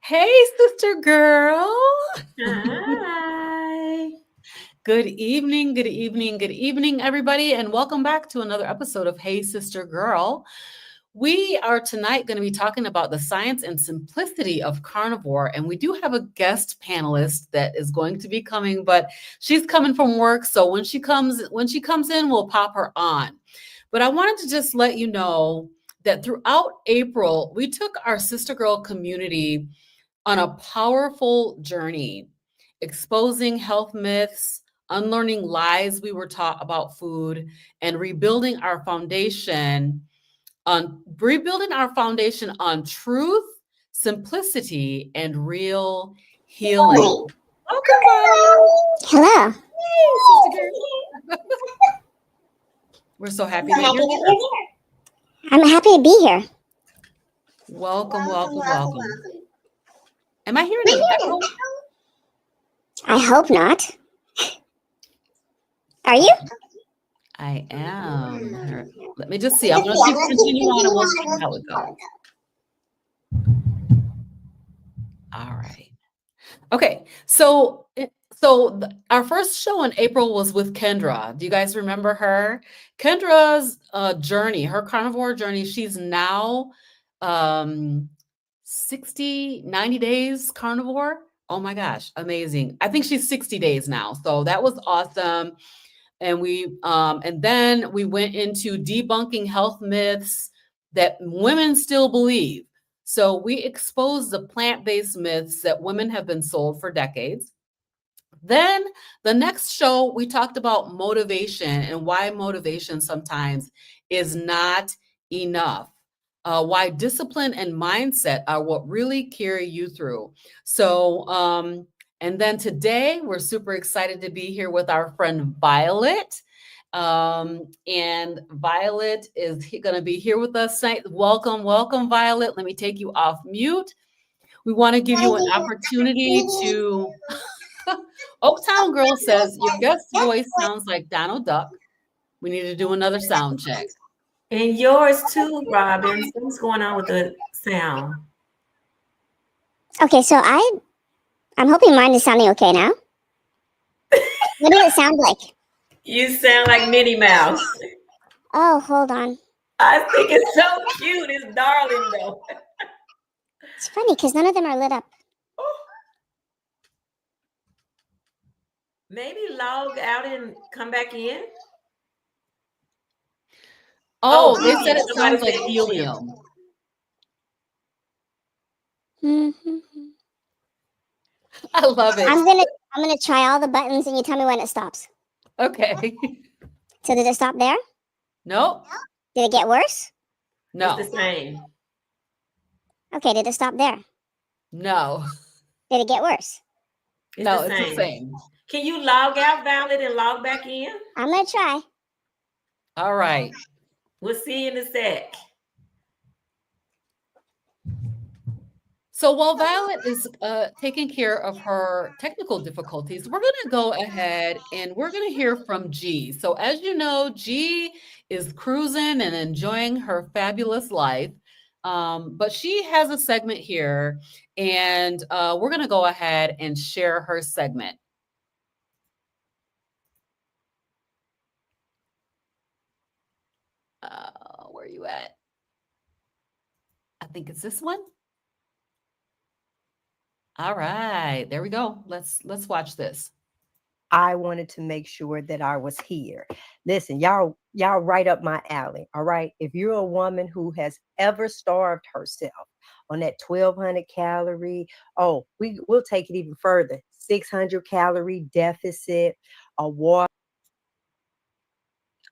Hey, sister girl. Hi. Good evening, good evening, good evening, everybody, and welcome back to another episode of Hey, Sister Girl. We are tonight going to be talking about the science and simplicity of carnivore, and we do have a guest panelist that is going to be coming, but she's coming from work, so when she comes in, we'll pop her on. But I wanted to just let you know that throughout April, we took our sister girl community on a powerful journey, exposing health myths, unlearning lies we were taught about food, and rebuilding our foundation on truth, simplicity, and real healing. Welcome, Violet. Hello. Hey, sister girl. We're so happy that you're here. I'm happy to be here. Welcome, welcome, welcome. Am I hearing an echo? I hope not. Are you? I am. Let me just see. I'm going to continue on and we'll see how it goes. All right. Okay. So our first show in April was with Kendra. Do you guys remember her? Kendra's journey, her carnivore journey, she's now 90 days carnivore. Oh my gosh, amazing. I think she's 60 days now. So that was awesome. And then we went into debunking health myths that women still believe. So we exposed the plant-based myths that women have been sold for decades. Then the next show, we talked about motivation and why motivation sometimes is not enough. Why discipline and mindset are what really carry you through. And then today, we're super excited to be here with our friend Violet. And Violet is going to be here with us tonight. Welcome, welcome, Violet. Let me take you off mute. We want to give you an opportunity to. Oaktown Girl says your guest voice sounds like Donald Duck. We need to do another sound check. And yours too, Robin. What's going on with the sound? Okay, so I'm hoping mine is sounding okay now. What does it sound like? You sound like Minnie Mouse. Oh, hold on. I think it's so cute. It's darling though. It's funny because none of them are lit up. Maybe log out and come back in. Oh, they said it sounds like helium. Mm-hmm. I love it. I'm gonna try all the buttons and you tell me when it stops. Okay. So did it stop there? Nope. Did it get worse? No. It's the same. Okay, did it stop there? No. Did it get worse? It's the same. Can you log out, Violet, and log back in? I'm gonna try. All right. We'll see you in a sec. So while Violet is taking care of her technical difficulties, we're going to go ahead and we're going to hear from G. So as you know, G is cruising and enjoying her fabulous life. But she has a segment here, and we're going to go ahead and share her segment. Where are you at? I think it's this one. All right, there we go. Let's watch this. I wanted to make sure that I was here. Listen, y'all right up my alley. All right. If you're a woman who has ever starved herself on that 1,200 calorie, we'll take it even further. 600 calorie deficit, a water.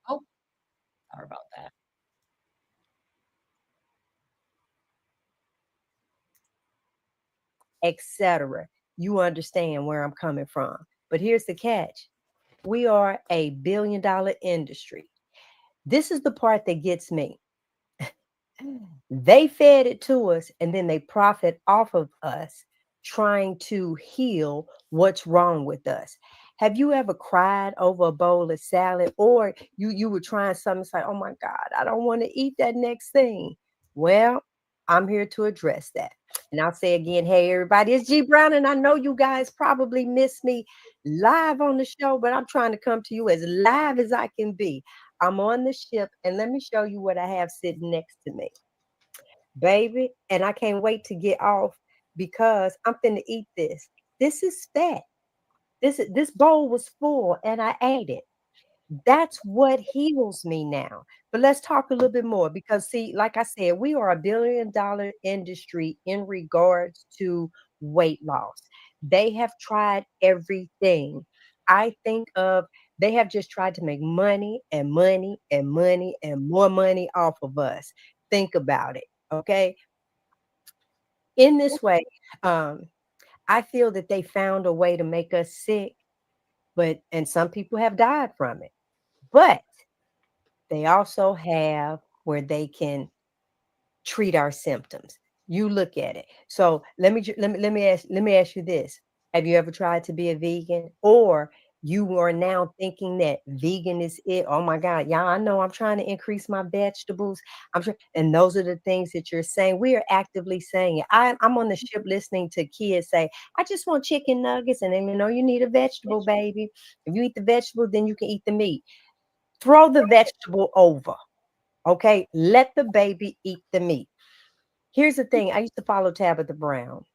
Oh, sorry about that. Etc. You understand where I'm coming from. But here's the catch. We are a $1 billion industry. This is the part that gets me. They fed it to us and then they profit off of us trying to heal what's wrong with us. Have you ever cried over a bowl of salad, or you were trying something, it's like, oh my God, I don't want to eat that next thing? Well, I'm here to address that. And I'll say again, hey, everybody, it's G Brown. And I know you guys probably miss me live on the show, but I'm trying to come to you as live as I can be. I'm on the ship, and let me show you what I have sitting next to me, baby. And I can't wait to get off because I'm finna eat this. This is fat. This bowl was full, and I ate it. That's what heals me now. But let's talk a little bit more because, see, like I said, we are $1 billion industry in regards to weight loss. They have tried everything. I think of they have just tried to make money and money and money and more money off of us. Think about it. Okay. In this way, um, I feel that they found a way to make us sick, and some people have died from it. But they also have where they can treat our symptoms. You look at it. So let me ask you this. Have you ever tried to be a vegan? Or you are now thinking that vegan is it? Oh my God, y'all, I know I'm trying to increase my vegetables. And those are the things that you're saying. We are actively saying it. I'm on the ship listening to kids say, I just want chicken nuggets. And then you need a vegetable, baby. If you eat the vegetable, then you can eat the meat. Throw the vegetable over. Okay, let the baby eat the meat. Here's the thing. I used to follow Tabitha Brown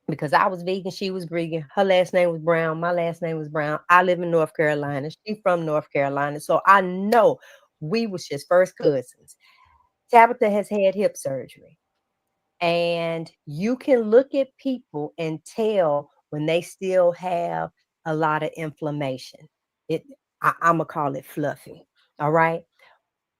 because I was vegan. She was vegan. Her last name was Brown. My last name was Brown. I live in North Carolina. She's from North Carolina. So I know we was just first cousins. Tabitha has had hip surgery. And you can look at people and tell when they still have a lot of inflammation. I'm going to call it fluffy. All right.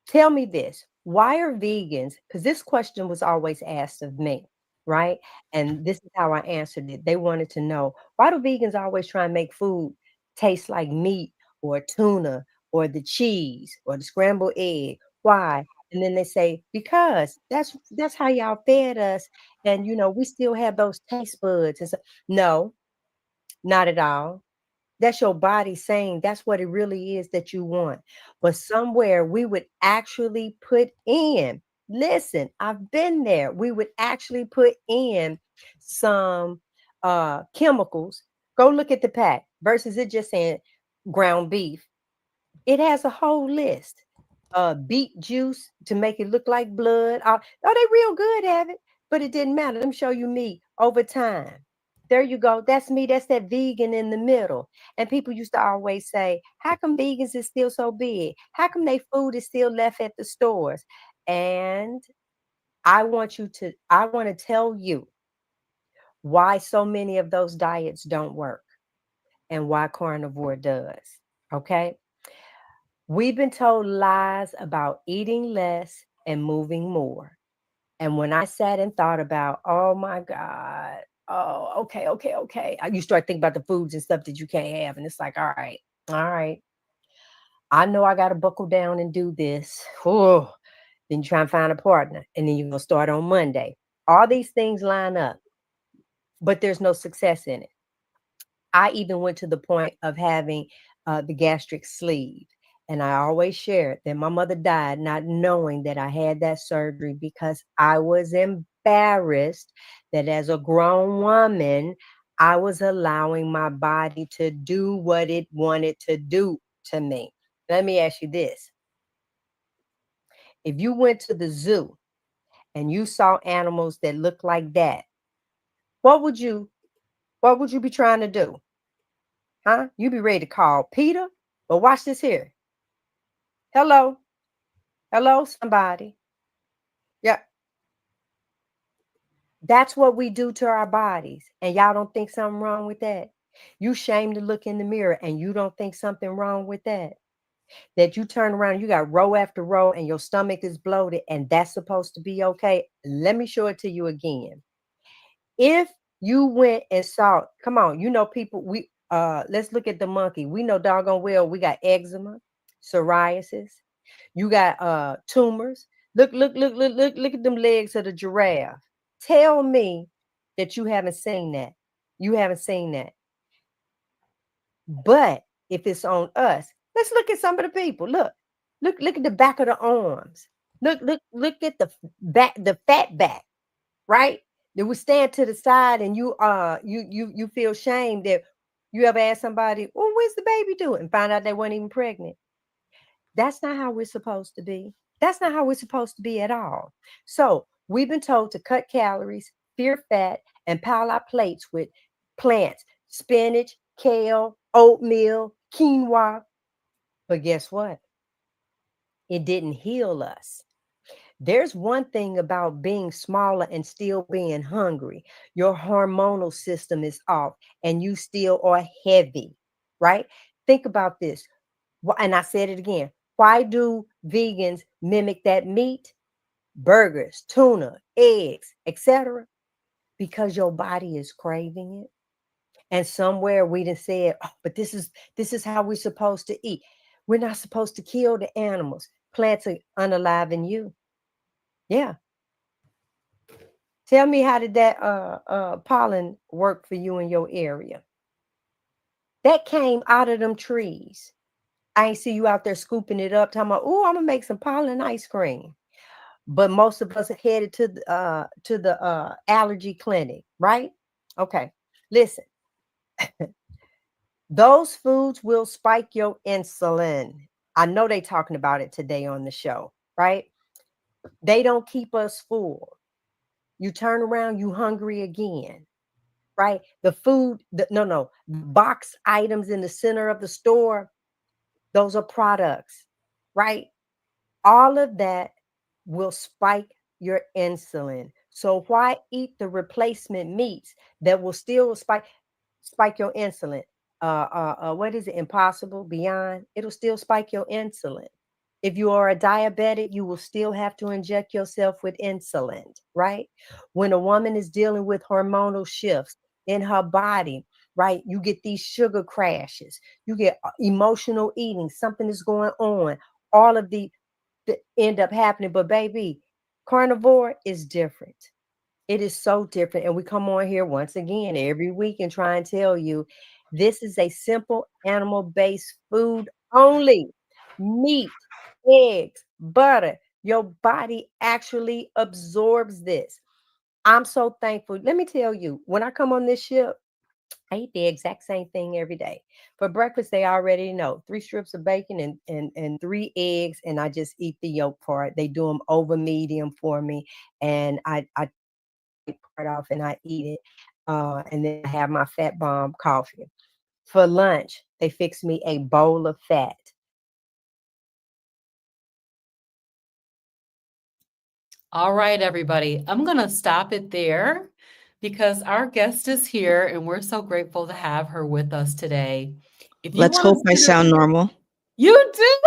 Tell me this. Why are vegans? Because this question was always asked of me, right? And this is how I answered it. They wanted to know, why do vegans always try and make food taste like meat or tuna or the cheese or the scrambled egg? Why? And then they say, because that's how y'all fed us. And we still have those taste buds. And so, no, not at all. That's your body saying that's what it really is that you want. But somewhere we would actually put in, listen, I've been there. We would actually put in some chemicals. Go look at the pack versus it just saying ground beef. It has a whole list. Beet juice to make it look like blood. Oh, they real good at it, but it didn't matter. Let me show you me over time. There you go. That's me. That's that vegan in the middle. And people used to always say, how come vegans is still so big? How come they food is still left at the stores? And I want to tell you why so many of those diets don't work and why carnivore does. Okay. We've been told lies about eating less and moving more. And when I sat and thought about, oh my God, oh, okay. You start thinking about the foods and stuff that you can't have. And it's like, all right. I know I got to buckle down and do this. Oh, then you try and find a partner. And then you're going to start on Monday. All these things line up, but there's no success in it. I even went to the point of having the gastric sleeve. And I always share that my mother died not knowing that I had that surgery because I was embarrassed that as a grown woman, I was allowing my body to do what it wanted to do to me. Let me ask you this. If you went to the zoo and you saw animals that look like that, what would you be trying to do? Huh? You be ready to call Peter? But watch this here. Hello. Hello, somebody. Yeah. That's what we do to our bodies. And y'all don't think something wrong with that? You shame to look in the mirror and you don't think something wrong with that? That you turn around, you got row after row and your stomach is bloated and that's supposed to be okay? Let me show it to you again. If you went and saw, come on, people, let's look at the monkey. We know doggone well we got eczema, psoriasis, you got tumors. Look at them legs of the giraffe. Tell me that you haven't seen that. You haven't seen that. But if it's on us, let's look at some of the people. Look at the back of the arms. Look at the back, the fat back. right? They would stand to the side and you feel shame that you ever ask somebody, well, where's the baby doing? And find out they weren't even pregnant. That's not how we're supposed to be. That's not how we're supposed to be at all. So we've been told to cut calories, fear fat, and pile our plates with plants, spinach, kale, oatmeal, quinoa. But guess what? It didn't heal us. There's one thing about being smaller and still being hungry. Your hormonal system is off and you still are heavy, right? Think about this. And I said it again. Why do vegans mimic that meat? Burgers, tuna, eggs, etc. Because your body is craving it. And somewhere we done said, oh, but this is how we're supposed to eat. We're not supposed to kill the animals. Plants are unalive in you. Yeah. Tell me, how did that pollen work for you in your area? That came out of them trees. I ain't see you out there scooping it up, talking about, oh, I'm gonna make some pollen ice cream. But most of us are headed to the allergy clinic, right? Okay, listen. Those foods will spike your insulin. I know they talking about it today on the show, right? They don't keep us full. You turn around, you hungry again, right? The food, the box items in the center of the store, those are products, right? All of that will spike your insulin. So why eat the replacement meats that will still spike your insulin? What is it? Impossible, Beyond? It'll still spike your insulin. If you are a diabetic, you will still have to inject yourself with insulin, right? When a woman is dealing with hormonal shifts in her body, right, you get these sugar crashes, you get emotional eating, something is going on. All of the end up happening. But baby, carnivore is different. It is so different. And we come on here once again every week and try and tell you this is a simple animal-based food only. Meat, eggs, butter. Your body actually absorbs this. I'm so thankful. Let me tell you, when I come on this ship, I eat the exact same thing every day. For breakfast, they already know 3 strips of bacon and 3 eggs, and I just eat the yolk part. They do them over medium for me, and I take part off and I eat it. And then I have my fat bomb coffee. For lunch, they fix me a bowl of fat. All right, everybody. I'm going to stop it there because our guest is here and we're so grateful to have her with us today. If you Let's wanna hope I see her- sound normal. You do.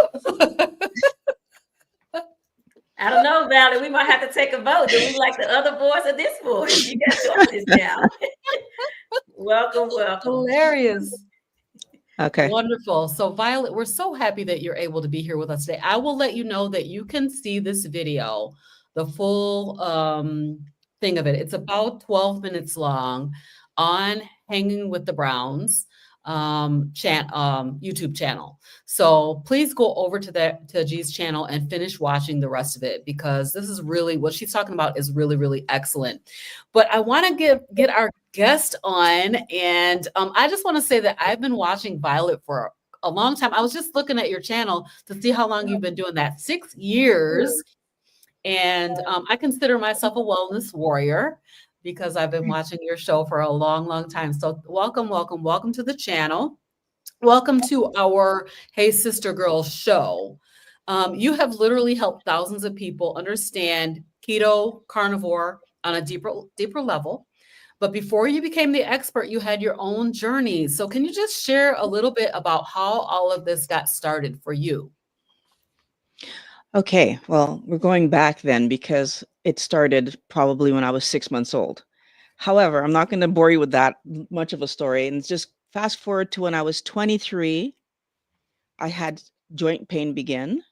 I don't know, Valerie. We might have to take a vote. Do we like the other voice or this voice? You got choices now. Welcome. Hilarious. Okay. Wonderful. So, Violet, we're so happy that you're able to be here with us today. I will let you know that you can see this video, the full thing of it. It's about 12 minutes long on Hanging with the Browns YouTube channel. So please go over to G's channel and finish watching the rest of it, because this is really what she's talking about is really, really excellent. But I want to get our guest on, and I just want to say that I've been watching Violet for a long time. I was just looking at your channel to see how long you've been doing that. 6 years. And I consider myself a wellness warrior because I've been watching your show for a long, long time. So welcome to the channel. Welcome to our Hey Sister Girls show. You have literally helped thousands of people understand keto, carnivore on a deeper level. But before you became the expert, you had your own journey. So can you just share a little bit about how all of this got started for you? Okay. Well, we're going back then because it started probably when I was 6 months old. However, I'm not going to bore you with that much of a story. And just fast forward to when I was 23, I had joint pain begin.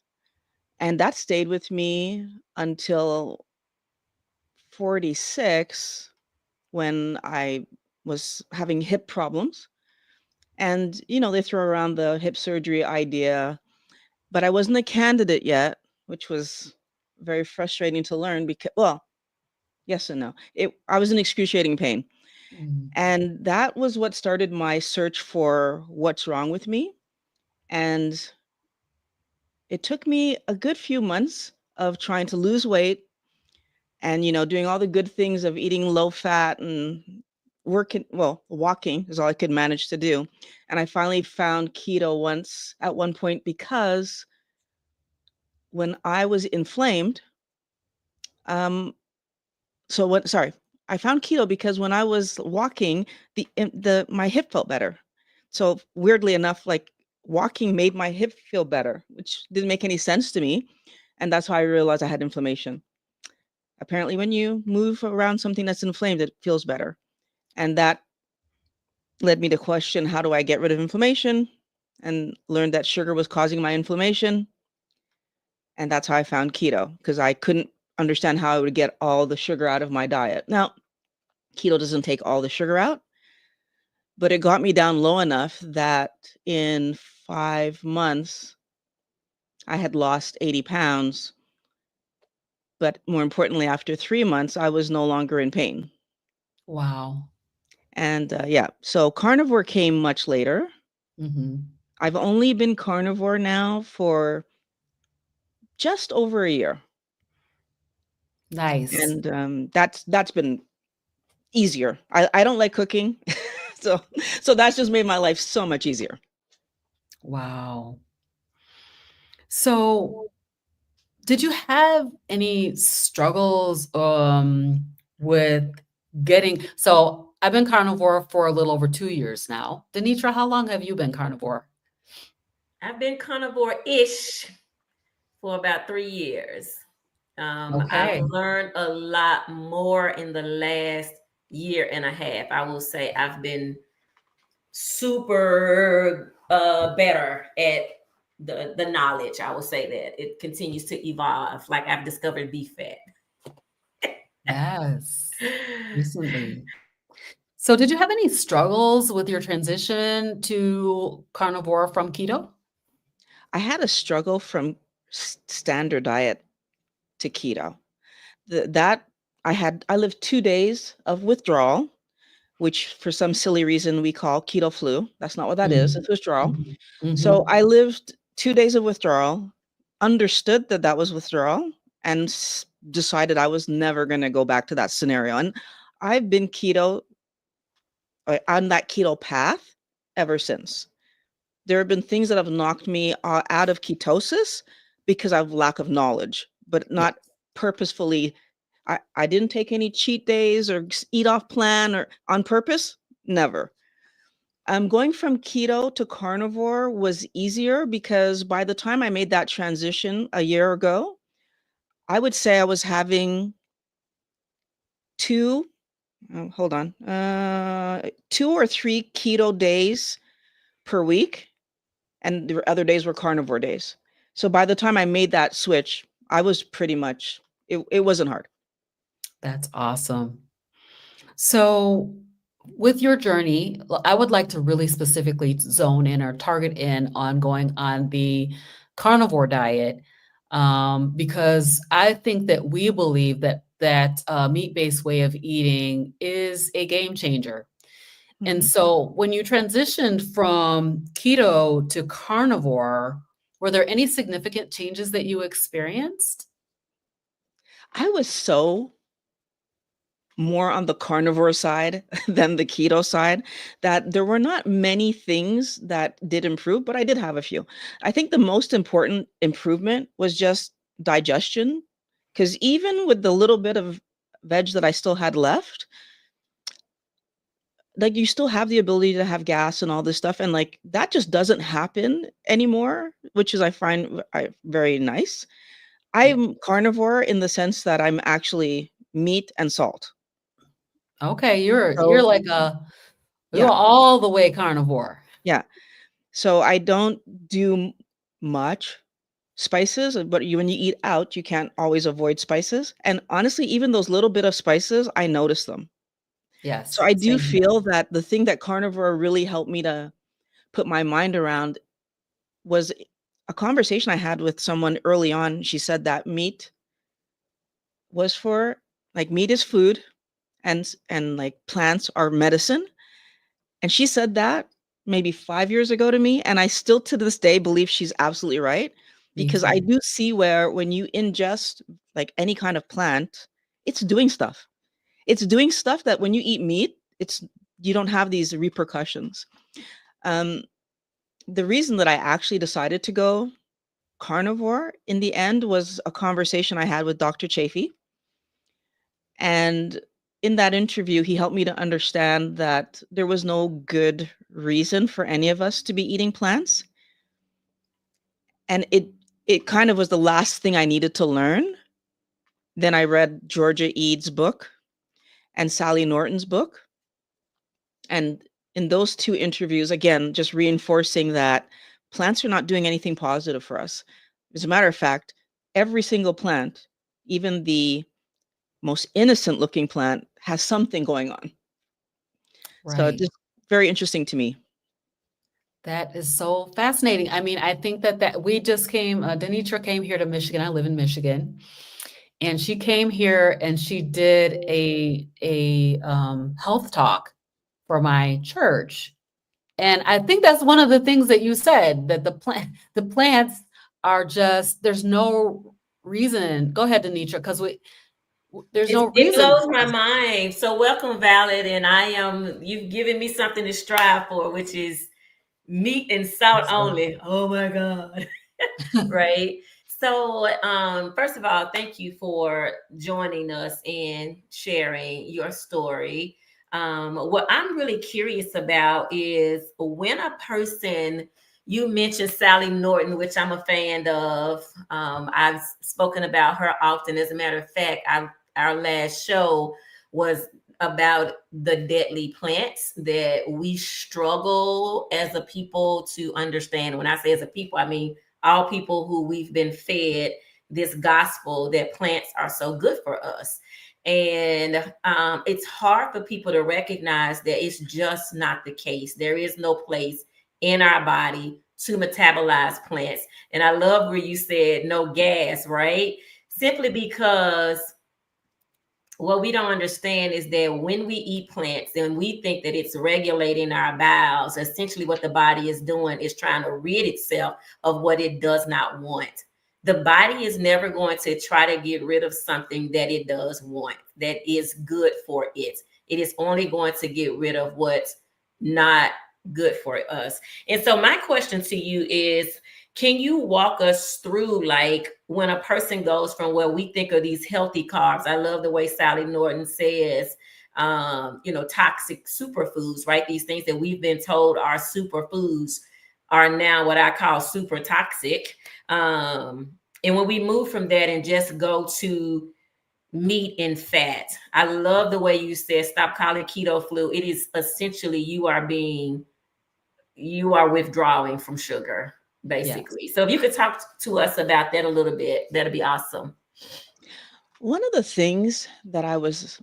And that stayed with me until 46, when I was having hip problems. And, they throw around the hip surgery idea, but I wasn't a candidate yet, which was very frustrating to learn because, well, Yes and no. I was in excruciating pain. Mm. And that was what started my search for what's wrong with me. And it took me a good few months of trying to lose weight and, doing all the good things of eating low fat and walking is all I could manage to do. And I finally found keto at one point, because when I was inflamed, um, sorry, I found keto because when I was walking, my hip felt better. So weirdly enough, like, walking made my hip feel better, which didn't make any sense to me. And that's how I realized I had inflammation. Apparently, when you move around something that's inflamed, it feels better. And that led me to question, how do I get rid of inflammation? And learned that sugar was causing my inflammation. And that's how I found keto, because I couldn't understand how I would get all the sugar out of my diet. Now, keto doesn't take all the sugar out, but it got me down low enough that in 5 months, I had lost 80 pounds. But more importantly, after 3 months, I was no longer in pain. Wow. And yeah, so carnivore came much later. Hmm. I've only been carnivore now for just over a year. Nice. And that's been easier. I don't like cooking. so so that's just made my life so much easier. Wow. So, did you have any struggles with getting so I've been carnivore for a little over 2 years now. Denitra, how long have you been carnivore? I've been carnivore-ish for about 3 years. I've Okay. learned a lot more in the last year and a half. I will say I've been super better at the knowledge. I will say that it continues to evolve. Like I've discovered beef fat. Yes. Recently. So, did you have any struggles with your transition to carnivore from keto? I had a struggle from standard diet to keto. That I lived 2 days of withdrawal, which for some silly reason we call keto flu. That's not what that is. Mhm. It's withdrawal. Mhm. So Mhm. I lived 2 days of withdrawal, understood that that was withdrawal, and decided I was never going to go back to that scenario. And I've been on that keto path ever since. There have been things that have knocked me out of ketosis because of lack of knowledge, but Yeah. not purposefully. I didn't take any cheat days or eat off plan or on purpose. Never. Going from keto to carnivore was easier because by the time I made that transition a year ago, I would say I was having two, hold on, 2 or 3 keto days per week, and the other days were carnivore days. So by the time I made that switch, I was pretty much, it wasn't hard. That's awesome. So, with your journey, I would like to really specifically zone in or target in on going on the carnivore diet, because I think that we believe that meat-based way of eating is a game changer. And Mhm. so, when you transitioned from keto to carnivore, were there any significant changes that you experienced? I was so more on the carnivore side than the keto side, that there were not many things that did improve, but I did have a few. I think the most important improvement was just digestion, because even with the little bit of veg that I still had left, like, you still have the ability to have gas and all this stuff, and like that just doesn't happen anymore, which is I find very nice. Yeah. I'm carnivore in the sense that I'm actually meat and salt. Okay, you're So like a you're yeah, all the way carnivore. yeah. So I don't do much spices, but when you eat out, you can't always avoid spices. And honestly, even those little bit of spices, I notice them. So Yes, I do same here. feel that the thing that carnivore really helped me to put my mind around was a conversation I had with someone early on. She said that meat was for like meat is food and like plants are medicine. And she said that maybe 5 years ago to me. And I still to this day believe she's absolutely right. Me Because I too. do see where when you ingest like any kind of plant, it's doing stuff. It's doing stuff that when you eat meat, it's you don't have these repercussions. Um, the reason that I actually decided to go carnivore in the end was a conversation I had with Dr. Chafee. And in that interview, he helped me to understand that there was no good reason for any of us to be eating plants. And it kind of was the last thing I needed to learn. Then I read Georgia Eads' book and Sally Norton's book. And in those two interviews, again, just reinforcing that plants are not doing anything positive for us. As a matter of fact, every single plant, even the most innocent looking plant, has something going on. So Right. just very interesting to me. That is so fascinating. I mean, I think that we just came, Denitra came here to Michigan. I live in Michigan. And she came here and she did a health talk for my church. And I think that's one of the things that you said, that the plants are just, there's no reason. Go ahead, Denitra, because there's no It reason blows for my us. mind. So welcome, Valid, and I am. You've given me something to strive for, which is meat and salt only. Oh my God. Right. So, first of all, thank you for joining us and sharing your story. What I'm really curious about is when a person, you mentioned Sally Norton, which I'm a fan of. I've spoken about her often. As a matter of fact, our last show was about the deadly plants that we struggle as a people to understand. When I say as a people, I mean all people who we've been fed this gospel that plants are so good for us. And it's hard for people to recognize that it's just not the case. There is no place in our body to metabolize plants. And I love where you said no gas, right? Simply because what we don't understand is that when we eat plants and we think that it's regulating our bowels, essentially what the body is doing is trying to rid itself of what it does not want. The body is never going to try to get rid of something that it does want, that is good for it. It is only going to get rid of what's not good for us. And so my question to you is, can you walk us through, like, when a person goes from what we think of these healthy carbs? I love the way Sally Norton says, toxic superfoods, right? These things that we've been told are superfoods are now what I call super toxic. And when we move from that and just go to meat and fat, I love the way you said, stop calling keto flu. It is essentially you are withdrawing from sugar, Yes. basically. So if you could talk to us about that a little bit, that'd be awesome. One of the things that I was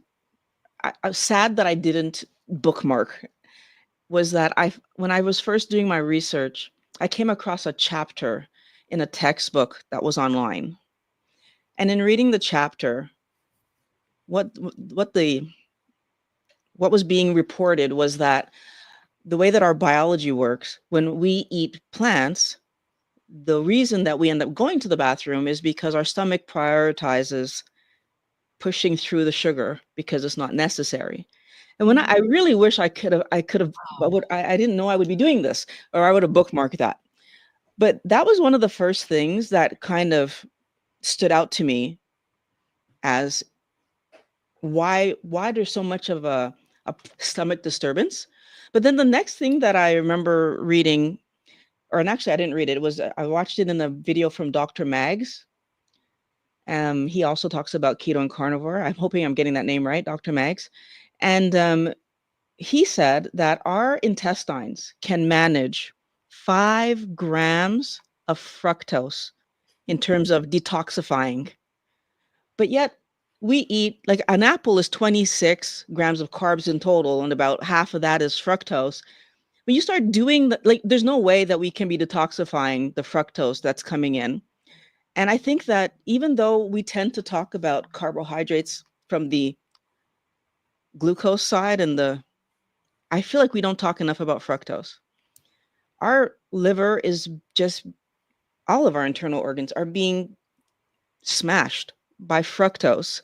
sad that I didn't bookmark was that when I was first doing my research, I came across a chapter in a textbook that was online. And in reading the chapter, what was being reported was that the way that our biology works, when we eat plants, the reason that we end up going to the bathroom is because our stomach prioritizes pushing through the sugar because it's not necessary. And when I really wish I could have, I didn't know I would be doing this, or I would have bookmarked that. But that was one of the first things that kind of stood out to me as why there's so much of a stomach disturbance. But then the next thing that I remember reading, and actually I didn't read it, was I watched it in a video from Dr. Mags. He also talks about keto and carnivore. I'm hoping I'm getting that name right, Dr. Mags. And he said that our intestines can manage 5 grams of fructose in terms of detoxifying. But yet we eat, like, an apple is 26 grams of carbs in total, and about half of that is fructose. When you start doing there's no way that we can be detoxifying the fructose that's coming in. And I think that even though we tend to talk about carbohydrates from the glucose side and I feel like we don't talk enough about fructose. Our liver is just, all of our internal organs are being smashed by fructose.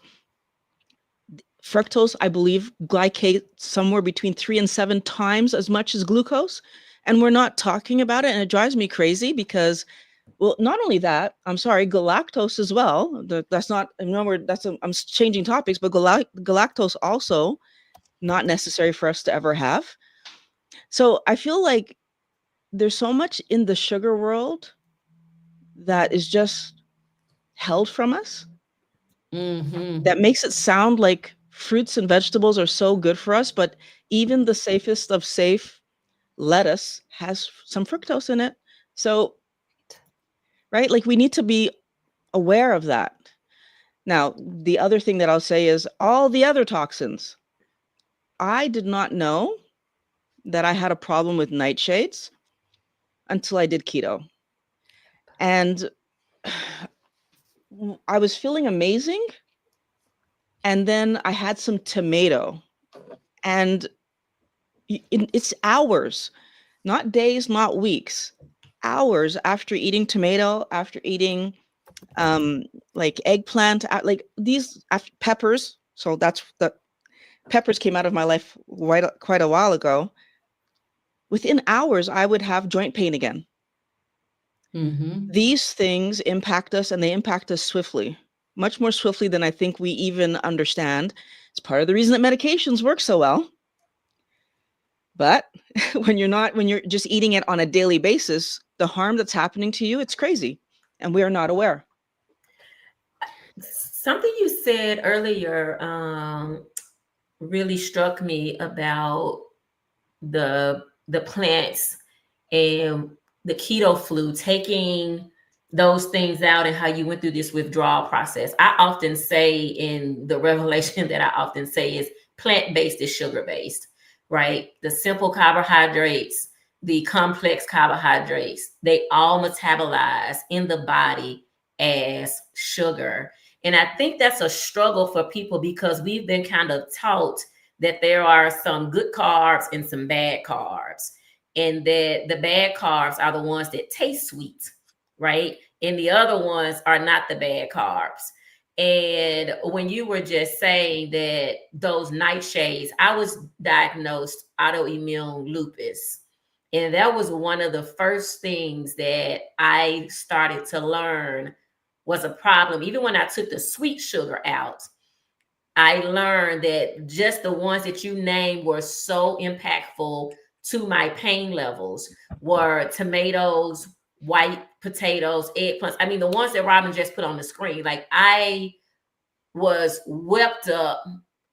Fructose, I believe, glycates somewhere between 3 and 7 times as much as glucose. And we're not talking about it. And it drives me crazy because, well, not only that, I'm sorry, galactose as well. That's not, remember, I'm changing topics, but galactose also not necessary for us to ever have. So I feel like there's so much in the sugar world that is just held from us Mm-hmm. that makes it sound like fruits and vegetables are so good for us, but even the safest of safe lettuce has some fructose in it. So, right, like we need to be aware of that. Now, the other thing that I'll say is all the other toxins. I did not know that I had a problem with nightshades until I did keto. And I was feeling amazing. And then I had some tomato, and it's hours, not days, not weeks, hours after eating tomato, after eating like eggplant, like these peppers. So that's the peppers came out of my life quite a while ago. Within hours, I would have joint pain again. Mm-hmm. These things impact us, and they impact us swiftly, much more swiftly than I think we even understand. It's part of the reason that medications work so well. But when you're just eating it on a daily basis, the harm that's happening to you, it's crazy. And we are not aware. Something you said earlier really struck me about the plants and the keto flu, taking those things out and how you went through this withdrawal process. I often say in the revelation that I often say is plant-based is sugar-based, right? The simple carbohydrates, the complex carbohydrates, they all metabolize in the body as sugar. And I think that's a struggle for people because we've been kind of taught that there are some good carbs and some bad carbs, and that the bad carbs are the ones that taste sweet, right? And the other ones are not the bad carbs. And when you were just saying that those nightshades, I was diagnosed autoimmune lupus. And that was one of the first things that I started to learn was a problem. Even when I took the sweet sugar out, I learned that just the ones that you named were so impactful to my pain levels were tomatoes, white potatoes, eggplants. I mean, the ones that Robin just put on the screen. Like I was wept up.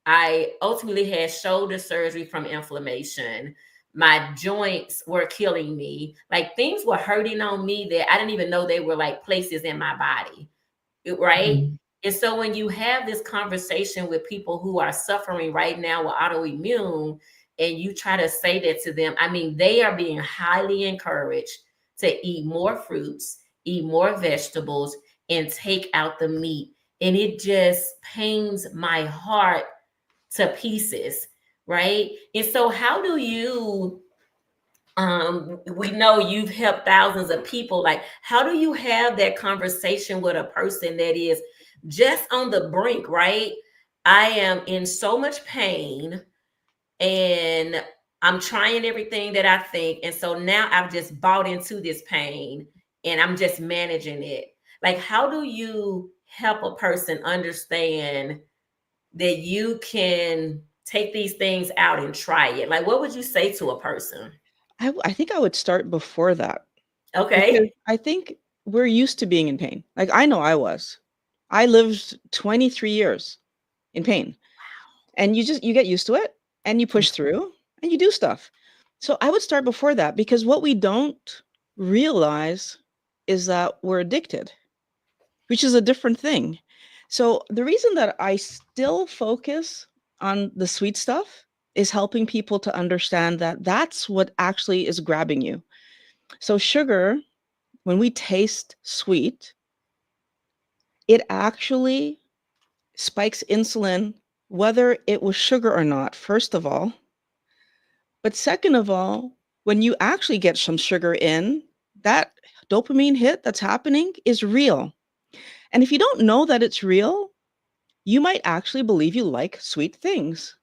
I ultimately had shoulder surgery from inflammation. My joints were killing me. Like things were hurting on me that I didn't even know they were like places in my body, right? Mm-hmm. And so when you have this conversation with people who are suffering right now with autoimmune, and you try to say that to them, I mean, they are being highly encouraged to eat more fruits, eat more vegetables, and take out the meat. And it just pains my heart to pieces, right? And so how do you we know you've helped thousands of people. Like, how do you have that conversation with a person that is just on the brink, right? I am in so much pain and I'm trying everything that I think. And so now I've just bought into this pain and I'm just managing it. Like, how do you help a person understand that you can take these things out and try it? Like, what would you say to a person? I think I would start before that, because Okay. I think we're used to being in pain. Like I know I was. I lived 23 years in pain. And you get used to it and you push through and you do stuff. So I would start before that, because what we don't realize is that we're addicted, which is a different thing. So the reason that I still focus on the sweet stuff is helping people to understand that that's what actually is grabbing you. So sugar, when we taste sweet, it actually spikes insulin, whether it was sugar or not, first of all. But second of all, when you actually get some sugar in, that dopamine hit that's happening is real. And if you don't know that it's real, you might actually believe you like sweet things.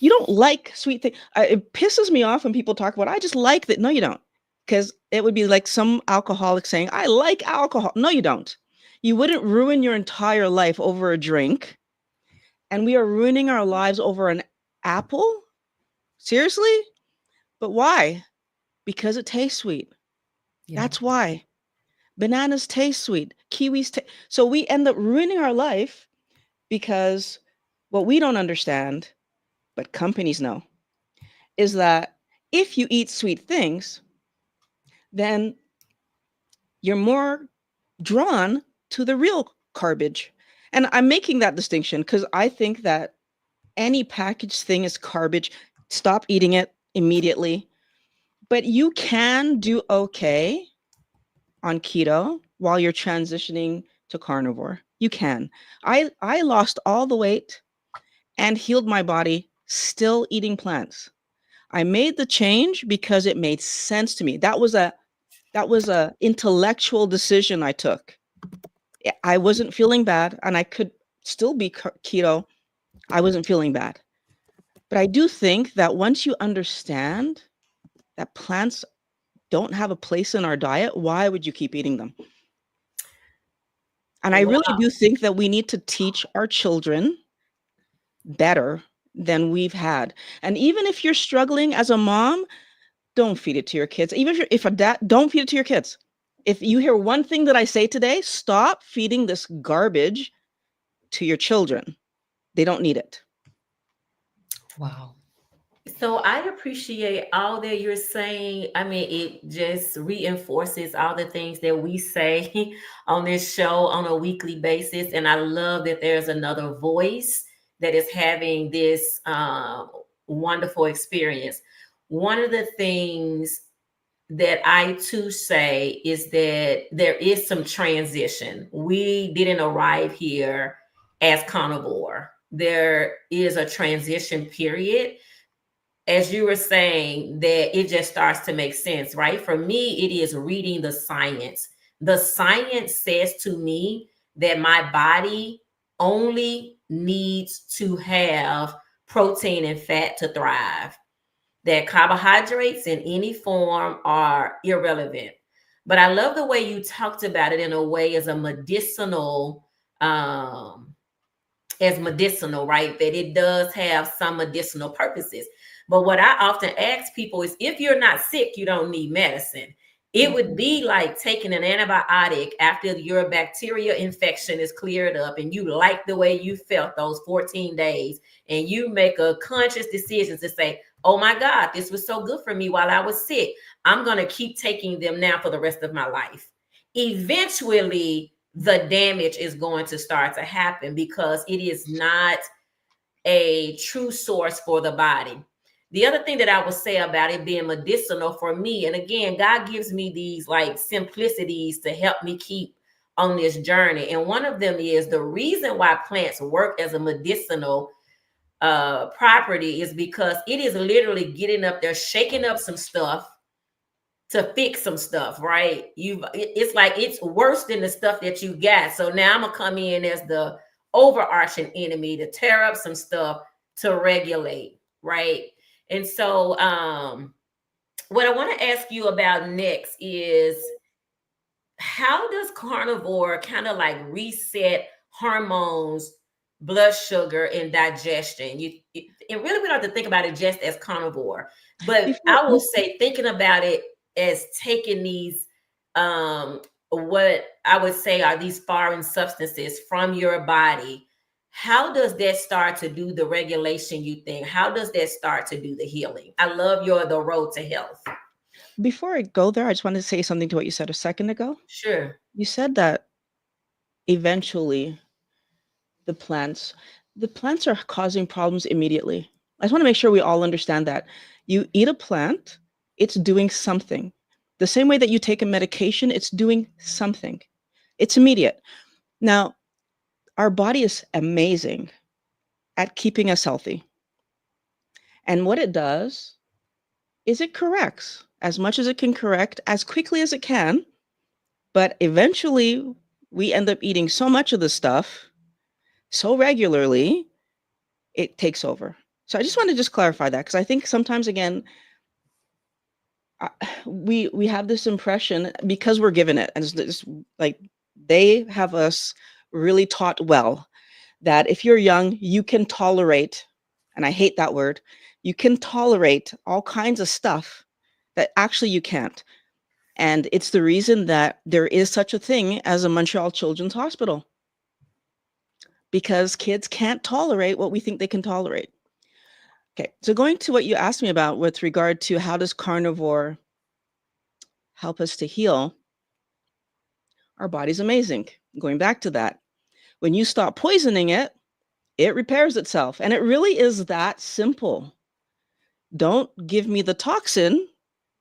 You don't like sweet things. It pisses me off when people talk about, I just like that. No, you don't. Because it would be like some alcoholic saying, I like alcohol. No, you don't. You wouldn't ruin your entire life over a drink. And we are ruining our lives over an apple? Seriously? But why? Because it tastes sweet. Yeah. That's why. Bananas taste sweet. Kiwis so we end up ruining our life because what we don't understand, but companies know, is that if you eat sweet things, then you're more drawn to the real garbage. And I'm making that distinction because I think that any packaged thing is garbage. Stop eating it immediately. But you can do okay on keto while you're transitioning to carnivore. You can. I lost all the weight and healed my body still eating plants. I made the change because it made sense to me. That was a intellectual decision I took. I wasn't feeling bad and I could still be keto. I wasn't feeling bad. But I do think that once you understand that plants don't have a place in our diet, why would you keep eating them? And I really do think that we need to teach our children better than we've had. And even if you're struggling as a mom, don't feed it to your kids. Even if a dad, don't feed it to your kids. If you hear one thing that I say today, stop feeding this garbage to your children. They don't need it. Wow. So I appreciate all that you're saying. I mean, it just reinforces all the things that we say on this show on a weekly basis. And I love that there's another voice that is having this wonderful experience. One of the things that I too say is that there is some transition. We didn't arrive here as carnivore. There is a transition period, as you were saying, that it just starts to make sense, right? For me, it is reading the science. The science says to me that my body only needs to have protein and fat to thrive, that carbohydrates in any form are irrelevant. But I love the way you talked about it in a way as a medicinal, right? That it does have some medicinal purposes. But what I often ask people is, if you're not sick, you don't need medicine. It would be like taking an antibiotic after your bacteria infection is cleared up and you like the way you felt those 14 days and you make a conscious decision to say, oh my God, this was so good for me while I was sick. I'm going to keep taking them now for the rest of my life. Eventually, the damage is going to start to happen because it is not a true source for the body. The other thing that I would say about it being medicinal for me, and again, God gives me these like simplicities to help me keep on this journey. And one of them is the reason why plants work as a medicinal property is because it is literally getting up there, shaking up some stuff to fix some stuff, right? It's like it's worse than the stuff that you got. So now I'm gonna come in as the overarching enemy to tear up some stuff to regulate, right? And so what I want to ask you about next is, how does carnivore kind of like reset hormones, blood sugar, and digestion? And really, we don't have to think about it just as carnivore, but I will say thinking about it as taking these, what I would say are these foreign substances from your body. How does that start to do the regulation, you think? How does that start to do the healing? I love the road to health. Before I go there, I just wanted to say something to what you said a second ago. Sure. You said that eventually the plants are causing problems immediately. I just want to make sure we all understand that. You eat a plant, it's doing something. The same way that you take a medication, it's doing something. It's immediate. Now, our body is amazing at keeping us healthy. And what it does is it corrects as much as it can correct as quickly as it can. But eventually, we end up eating so much of the stuff so regularly, it takes over. So I just want to just clarify that because I think sometimes, again, we have this impression because we're given it, and it's like they have us really taught well that if you're young, you can tolerate, and I hate that word, you can tolerate all kinds of stuff that actually you can't. And it's the reason that there is such a thing as a Montreal Children's Hospital, because kids can't tolerate what we think they can tolerate. Okay, so going to what you asked me about with regard to how does carnivore help us to heal, our body's amazing. Going back to that, when you stop poisoning it, it repairs itself. And it really is that simple. Don't give me the toxin,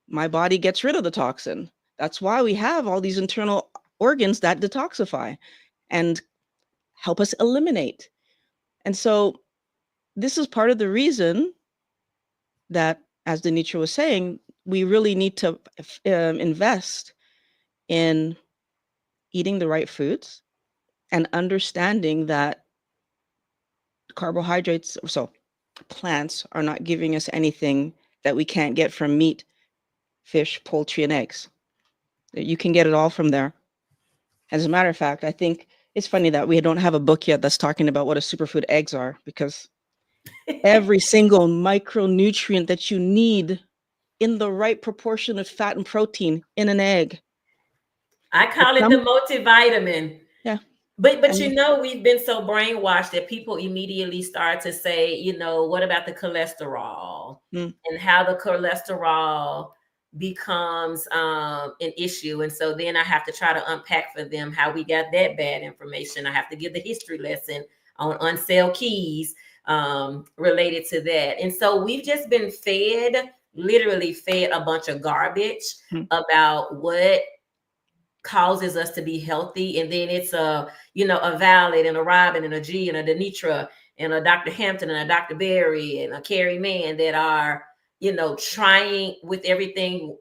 my body gets rid of the toxin. That's why we have all these internal organs that detoxify and help us eliminate. And so this is part of the reason that, as Denitra was saying, we really need to invest in eating the right foods and understanding that carbohydrates, so plants, are not giving us anything that we can't get from meat, fish, poultry, and eggs. You can get it all from there. As a matter of fact, I think it's funny that we don't have a book yet that's talking about what a superfood eggs are, because every single micronutrient that you need in the right proportion of fat and protein in an egg. I call it the multivitamin. Yeah. But you know, we've been so brainwashed that people immediately start to say, you know, what about the cholesterol and how the cholesterol becomes an issue. And so then I have to try to unpack for them how we got that bad information. I have to give the history lesson on unsell keys related to that. And so we've just been literally fed a bunch of garbage about what causes us to be healthy. And then it's a Valid and a Robin and a G and a Denitra and a Dr. Hampton and a Dr. Berry and a Carrie Mann that are, trying with everything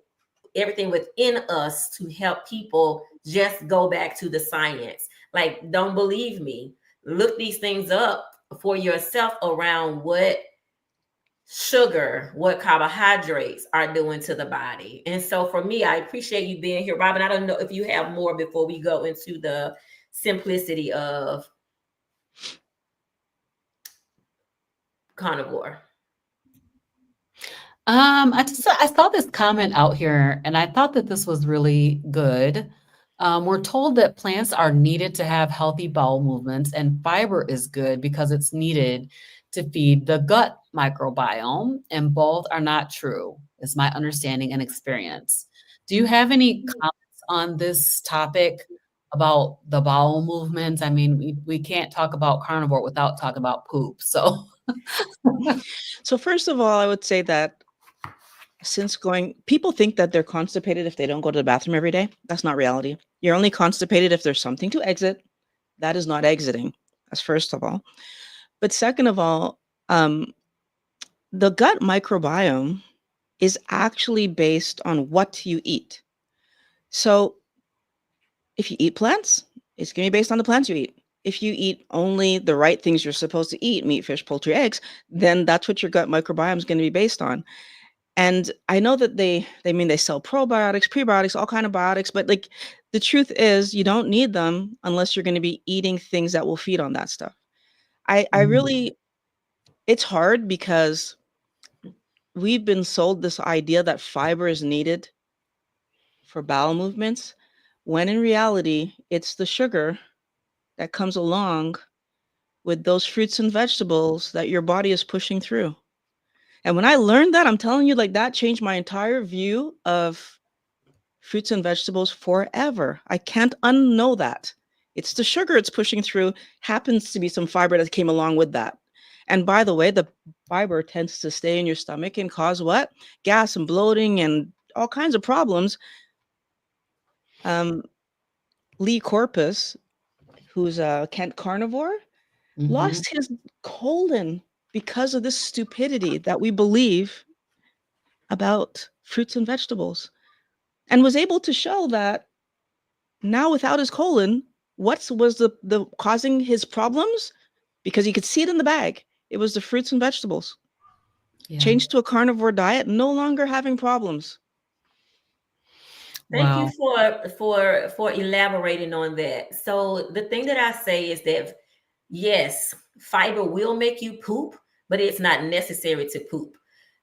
within us to help people just go back to the science. Like, don't believe me. Look these things up for yourself around what sugar, what carbohydrates are doing to the body. And so for me, I appreciate you being here, Robin. I don't know if you have more before we go into the simplicity of carnivore. I saw this comment out here and I thought that this was really good. We're told that plants are needed to have healthy bowel movements, and fiber is good because it's needed to feed the gut microbiome, and both are not true, is my understanding and experience. Do you have any comments on this topic about the bowel movements? I mean, we can't talk about carnivore without talking about poop. So, So first of all, I would say that people think that they're constipated if they don't go to the bathroom every day. That's not reality. You're only constipated if there's something to exit. That is not exiting. That's first of all. But second of all, the gut microbiome is actually based on what you eat. So if you eat plants, it's going to be based on the plants you eat. If you eat only the right things you're supposed to eat, meat, fish, poultry, eggs, then that's what your gut microbiome is going to be based on. And I know that they sell probiotics, prebiotics, all kind of biotics, but like the truth is you don't need them unless you're going to be eating things that will feed on that stuff. It's hard because we've been sold this idea that fiber is needed for bowel movements, when in reality, it's the sugar that comes along with those fruits and vegetables that your body is pushing through. And when I learned that, I'm telling you, like, that changed my entire view of fruits and vegetables forever. I can't unknow that. It's the sugar it's pushing through, happens to be some fiber that came along with that. And by the way, the fiber tends to stay in your stomach and cause what? Gas and bloating and all kinds of problems. Lee Corpus, who's a carnivore, Mhm. lost his colon because of this stupidity that we believe about fruits and vegetables, and was able to show that now without his colon, what was the causing his problems? Because he could see it in the bag. It was the fruits and vegetables. Yeah. Changed to a carnivore diet, no longer having problems. Thank you Wow. for elaborating on that. So the thing that I say is that yes, fiber will make you poop, but it's not necessary to poop.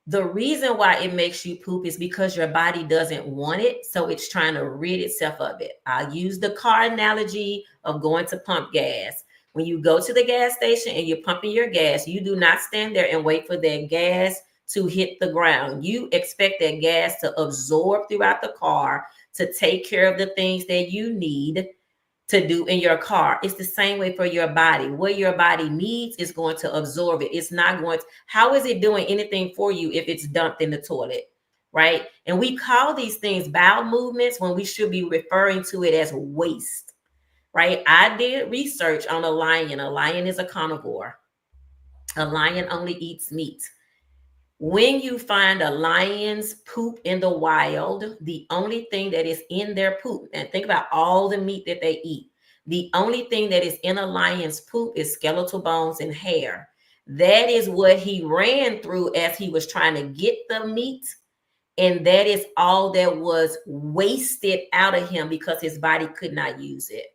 The reason why it makes you poop is because your body doesn't want it, so it's trying to rid itself of it. I use the car analogy of going to pump gas. When you go to the gas station and you're pumping your gas, you do not stand there and wait for that gas to hit the ground. You expect that gas to absorb throughout the car to take care of the things that you need to do in your car. It's the same way for your body. What your body needs is going to absorb it. It's not going to, how is it doing anything for you if it's dumped in the toilet? Right. And we call these things bowel movements when we should be referring to it as waste. Right. I did research on a lion. A lion is a carnivore. A lion only eats meat. When you find a lion's poop in the wild, the only thing that is in their poop, and think about all the meat that they eat, the only thing that is in a lion's poop is skeletal bones and hair. That is what he ran through as he was trying to get the meat. And that is all that was wasted out of him because his body could not use it.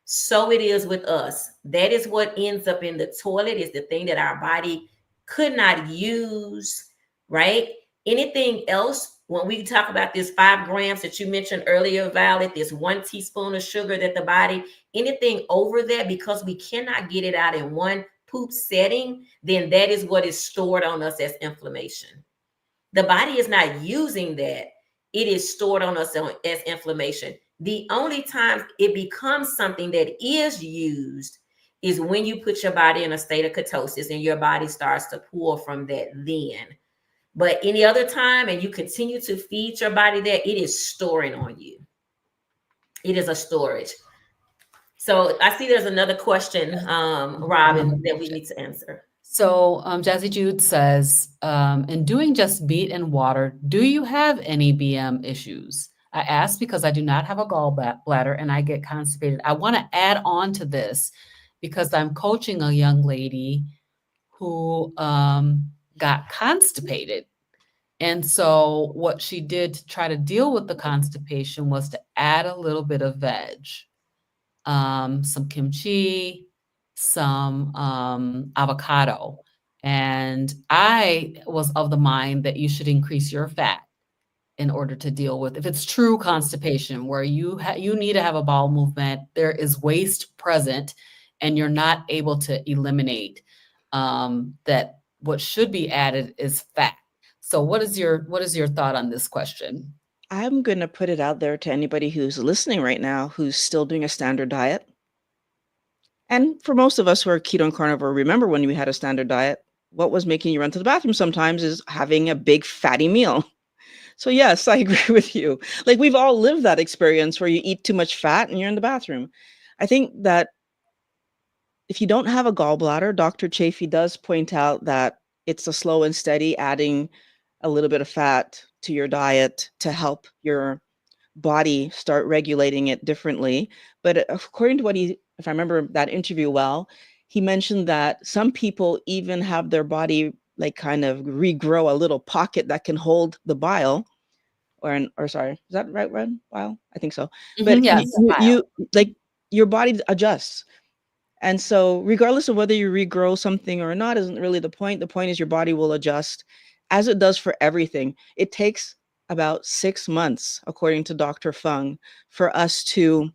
So it is with us. That is what ends up in the toilet, is the thing that our body could not use, right? Anything else, when we talk about this 5 grams that you mentioned earlier, Violet, this 1 teaspoon of sugar that the body, anything over that, because we cannot get it out in one poop setting, then that is what is stored on us as inflammation. The body is not using that. It is stored on us as inflammation. The only time it becomes something that is used is when you put your body in a state of ketosis and your body starts to pull from that then. But any other time, and you continue to feed your body that, it is storing on you. It is a storage. So I see there's another question, Robin, that we need to answer. So Jazzy Jude says, in doing just meat and water, do you have any BM issues? I ask because I do not have a gallbladder and I get constipated. I want to add on to this because I'm coaching a young lady who got constipated. And so what she did to try to deal with the constipation was to add a little bit of veg, some kimchi, some avocado. And I was of the mind that you should increase your fat in order to deal with, if it's true constipation where you need to have a bowel movement, there is waste present, and you're not able to eliminate that. What should be added is fat. So what is your thought on this question? I'm going to put it out there to anybody who's listening right now who's still doing a standard diet. And for most of us who are keto and carnivore, remember when we had a standard diet, what was making you run to the bathroom sometimes is having a big fatty meal. So yes, I agree with you. Like we've all lived that experience where you eat too much fat and you're in the bathroom. I think that if you don't have a gallbladder, Dr. Chafee does point out that it's a slow and steady adding a little bit of fat to your diet to help your body start regulating it differently. But according to what if I remember that interview well, he mentioned that some people even have their body like kind of regrow a little pocket that can hold the bile. Or sorry, is that right, Red? Bile? I think so. But Yes, you like your body adjusts. And so regardless of whether you regrow something or not isn't really the point. The point is your body will adjust as it does for everything. It takes about 6 months, according to Dr. Fung, for us to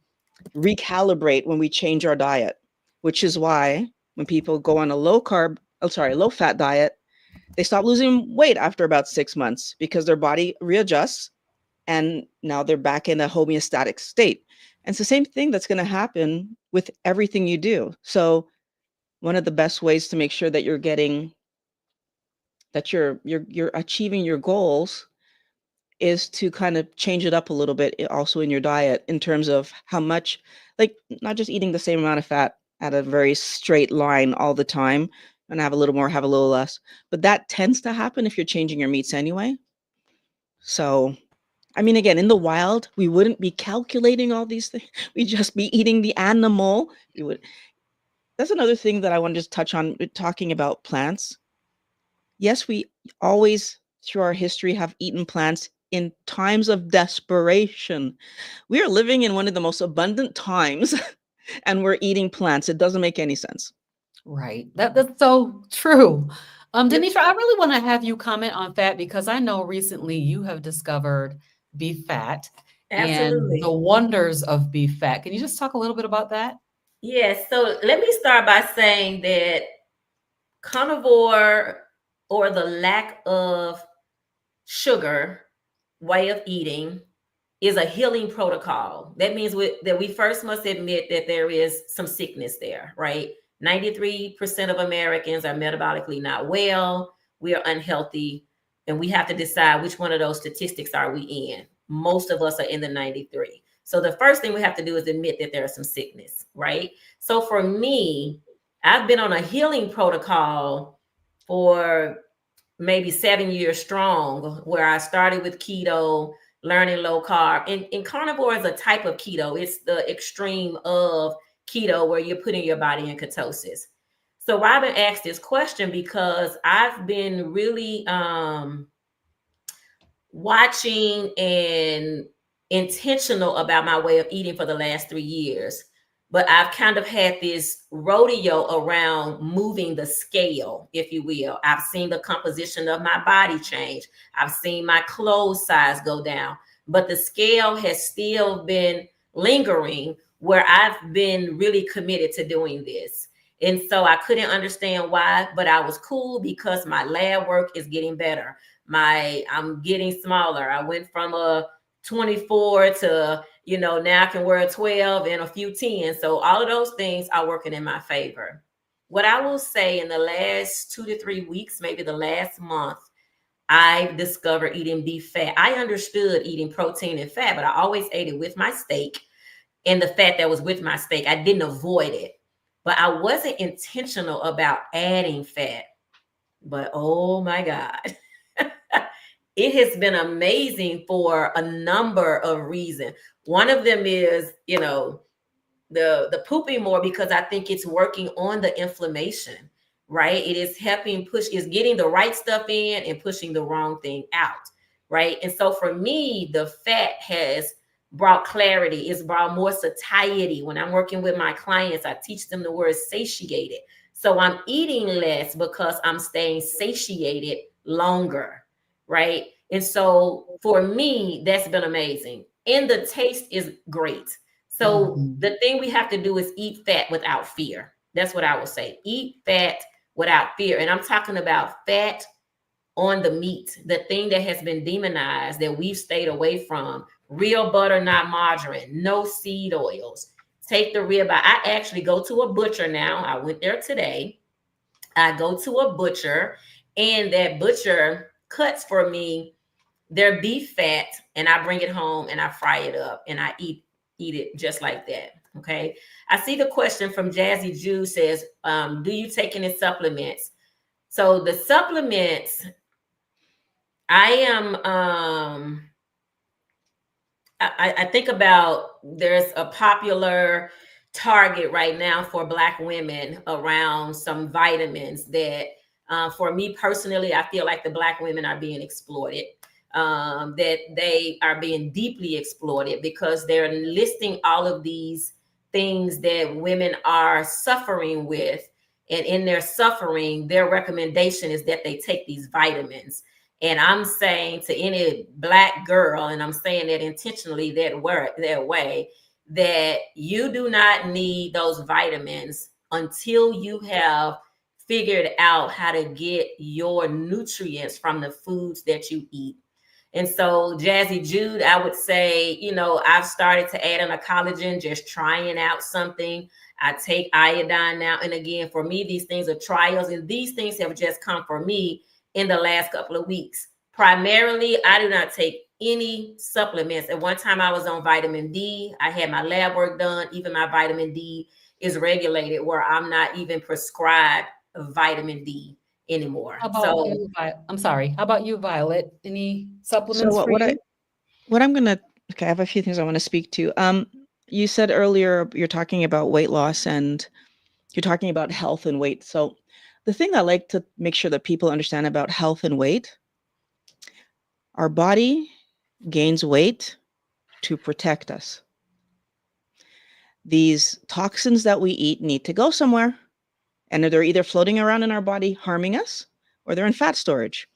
recalibrate when we change our diet, which is why when people go on a low fat diet, they stop losing weight after about 6 months because their body readjusts and now they're back in a homeostatic state. And it's the same thing that's going to happen with everything you do. So one of the best ways to make sure that you're achieving your goals is to kind of change it up a little bit also in your diet in terms of how much, like not just eating the same amount of fat at a very straight line all the time and have a little more, have a little less. But that tends to happen if you're changing your meats anyway. So, I mean, again, in the wild, we wouldn't be calculating all these things. We'd just be eating the animal. We would. That's another thing that I want to just touch on talking about plants. Yes, we always, through our history, have eaten plants in times of desperation. We are living in one of the most abundant times and we're eating plants. It doesn't make any sense. Right. That's so true. Yep. Denisha, I really want to have you comment on fat because I know recently you have discovered beef fat and Absolutely. the wonders of beef fat. Can you just talk a little bit about that? Yes. So let me start by saying that carnivore, or the lack of sugar way of eating, is a healing protocol. That means that we first must admit that there is some sickness there, right? 93% of Americans are metabolically not well. We are unhealthy, and we have to decide which one of those statistics are we in. Most of us are in the 93. So the first thing we have to do is admit that there is some sickness, right? So for me, I've been on a healing protocol for maybe 7 years strong, where I started with keto, learning low carb. And carnivore is a type of keto. It's the extreme of keto where you're putting your body in ketosis. So Robin asked this question because I've been really watching and intentional about my way of eating for the last 3 years. But I've kind of had this rodeo around moving the scale, if you will. I've seen the composition of my body change. I've seen my clothes size go down, but the scale has still been lingering where I've been really committed to doing this. And so I couldn't understand why, but I was cool because my lab work is getting better. I'm getting smaller. I went from a 24 to, now I can wear a 12 and a few 10. So all of those things are working in my favor. What I will say, in the last 2 to 3 weeks, maybe the last month, I discovered eating beef fat. I understood eating protein and fat, but I always ate it with my steak, and the fat that was with my steak, I didn't avoid it. But I wasn't intentional about adding fat. But oh my God. It has been amazing for a number of reasons. One of them is, the pooping more, because I think it's working on the inflammation, right? It is helping is getting the right stuff in and pushing the wrong thing out, right? And so for me, the fat has brought clarity. It's brought more satiety. When I'm working with my clients, I teach them the word satiated. So I'm eating less because I'm staying satiated longer, right? And so for me, that's been amazing. And the taste is great. So the thing we have to do is eat fat without fear. That's what I will say. Eat fat without fear. And I'm talking about fat on the meat, the thing that has been demonized, that we've stayed away from. Real butter, not margarine, no seed oils. Take the ribeye. I actually go to a butcher now. I went there today. I go to a butcher, and that butcher cuts for me their beef fat, and I bring it home and I fry it up and I eat it just like that. Okay. I see the question from Jazzy Jew says, do you take any supplements? So the supplements, I am, I think about, there's a popular target right now for Black women around some vitamins that, for me personally, I feel like the Black women are being exploited. That they are being deeply exploited because they're listing all of these things that women are suffering with. And in their suffering, their recommendation is that they take these vitamins. And I'm saying to any Black girl, and I'm saying that intentionally that way, that you do not need those vitamins until you have figured out how to get your nutrients from the foods that you eat. And so, Jazzy Jude, I would say, I've started to add in a collagen, just trying out something. I take iodine now. And again, for me, these things are trials, and these things have just come for me in the last couple of weeks. Primarily, I do not take any supplements. At one time I was on vitamin D. I had my lab work done. Even my vitamin D is regulated where I'm not even prescribed vitamin D anymore. How about So you, I'm sorry. How about you, Violet? Any So supplements for you? what I'm gonna okay, I have a few things I want to speak to. You said earlier you're talking about weight loss and you're talking about health and weight. So the thing I like to make sure that people understand about health and weight, our body gains weight to protect us. These toxins that we eat need to go somewhere, and they're either floating around in our body harming us or they're in fat storage,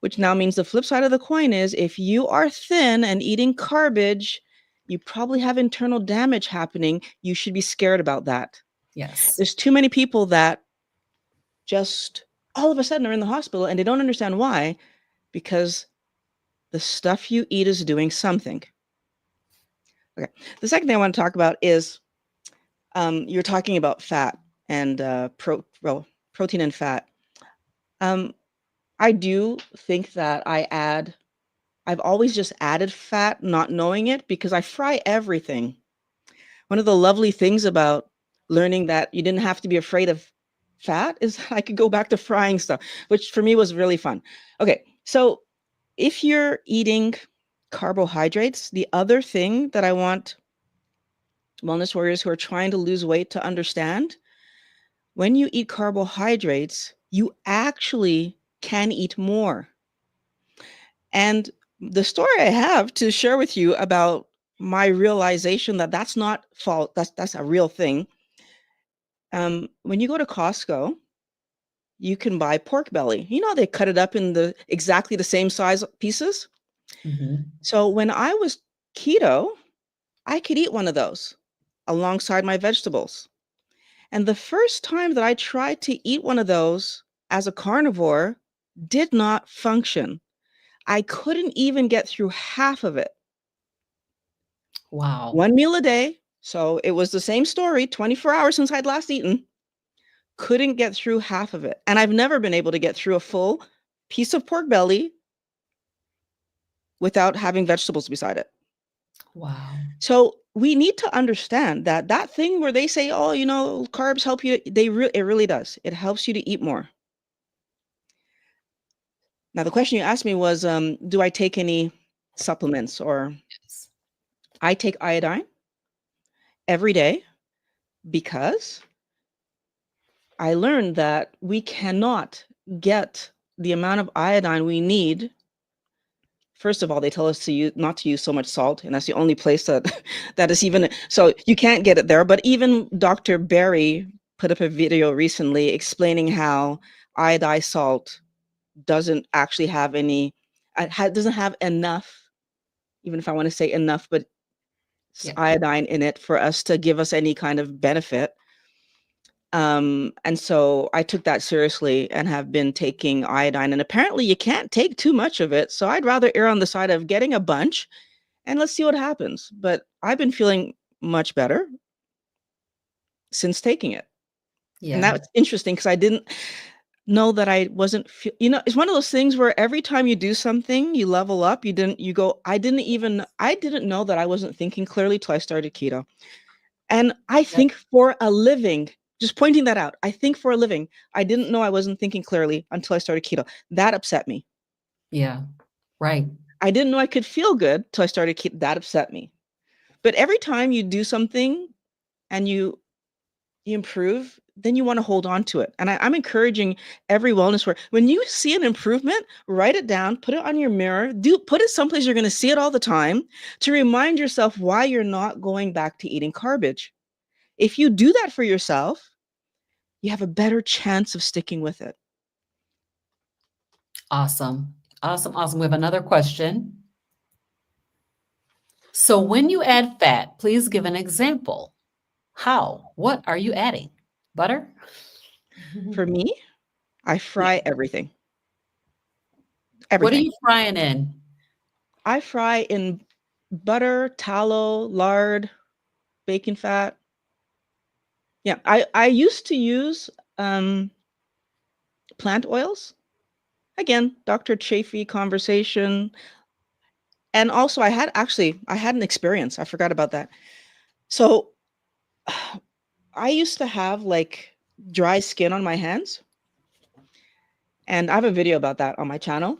which now means the flip side of the coin is if you are thin and eating garbage, you probably have internal damage happening. You should be scared about that. Yes. There's too many people that just all of a sudden are in the hospital and they don't understand why, because the stuff you eat is doing something. Okay. The second thing I want to talk about is you're talking about fat and protein and fat. I do think that I've always just added fat, not knowing it, because I fry everything. One of the lovely things about learning that you didn't have to be afraid of fat is I could go back to frying stuff, which for me was really fun. Okay, so if you're eating carbohydrates, the other thing that I want wellness warriors who are trying to lose weight to understand, when you eat carbohydrates, you actually can eat more. And the story I have to share with you about my realization that that's not fault, that's a real thing. When you go to Costco, you can buy pork belly. You know, they cut it up in the exactly the same size pieces. Mhm. So when I was keto, I could eat one of those alongside my vegetables. And the first time that I tried to eat one of those as a carnivore did not function. I couldn't even get through half of it. Wow. One meal a day. So it was the same story, 24 hours since I'd last eaten. Couldn't get through half of it. And I've never been able to get through a full piece of pork belly without having vegetables beside it. Wow. So we need to understand that that thing where they say, oh, you know, carbs help you, it really does. It helps you to eat more. Now, the question you asked me was, do I take any supplements? Or Yes. I take iodine every day because I learned that we cannot get the amount of iodine we need. First of all, they tell us to use not to use so much salt, and that's the only place that that is even so you can't get it there. But even Dr. Barry put up a video recently explaining how iodized salt doesn't actually have any, doesn't have enough, even if I want to say enough, but Yeah. iodine in it for us to give us any kind of benefit. And so I took that seriously and have been taking iodine, and apparently you can't take too much of it. So I'd rather err on the side of getting a bunch and let's see what happens. But I've been feeling much better since taking it. And Yeah. that's interesting because I didn't know that I wasn't, it's one of those things where every time you do something, you level up. I didn't know that I wasn't thinking clearly till I started keto. And I Yep. think for a living, just pointing that out, I think for a living, I didn't know I wasn't thinking clearly until I started keto. That upset me. Yeah. Right. I didn't know I could feel good till I started keto. That upset me. But every time you do something and you improve, then you want to hold on to it. And I'm encouraging every wellness worker, when you see an improvement, write it down, put it on your mirror, put it someplace you're going to see it all the time to remind yourself why you're not going back to eating garbage. If you do that for yourself, you have a better chance of sticking with it. Awesome. Awesome. Awesome. We have another question. So when you add fat, please give an example. How? What are you adding? Butter? For me, I Yeah. fry everything. What are Everything. you frying in? I fry in butter, tallow, lard, bacon fat. Yeah, I used to use plant oils. Again, Dr. Chafee conversation. And also I had an experience. I forgot about that. So I used to have like dry skin on my hands, and I have a video about that on my channel.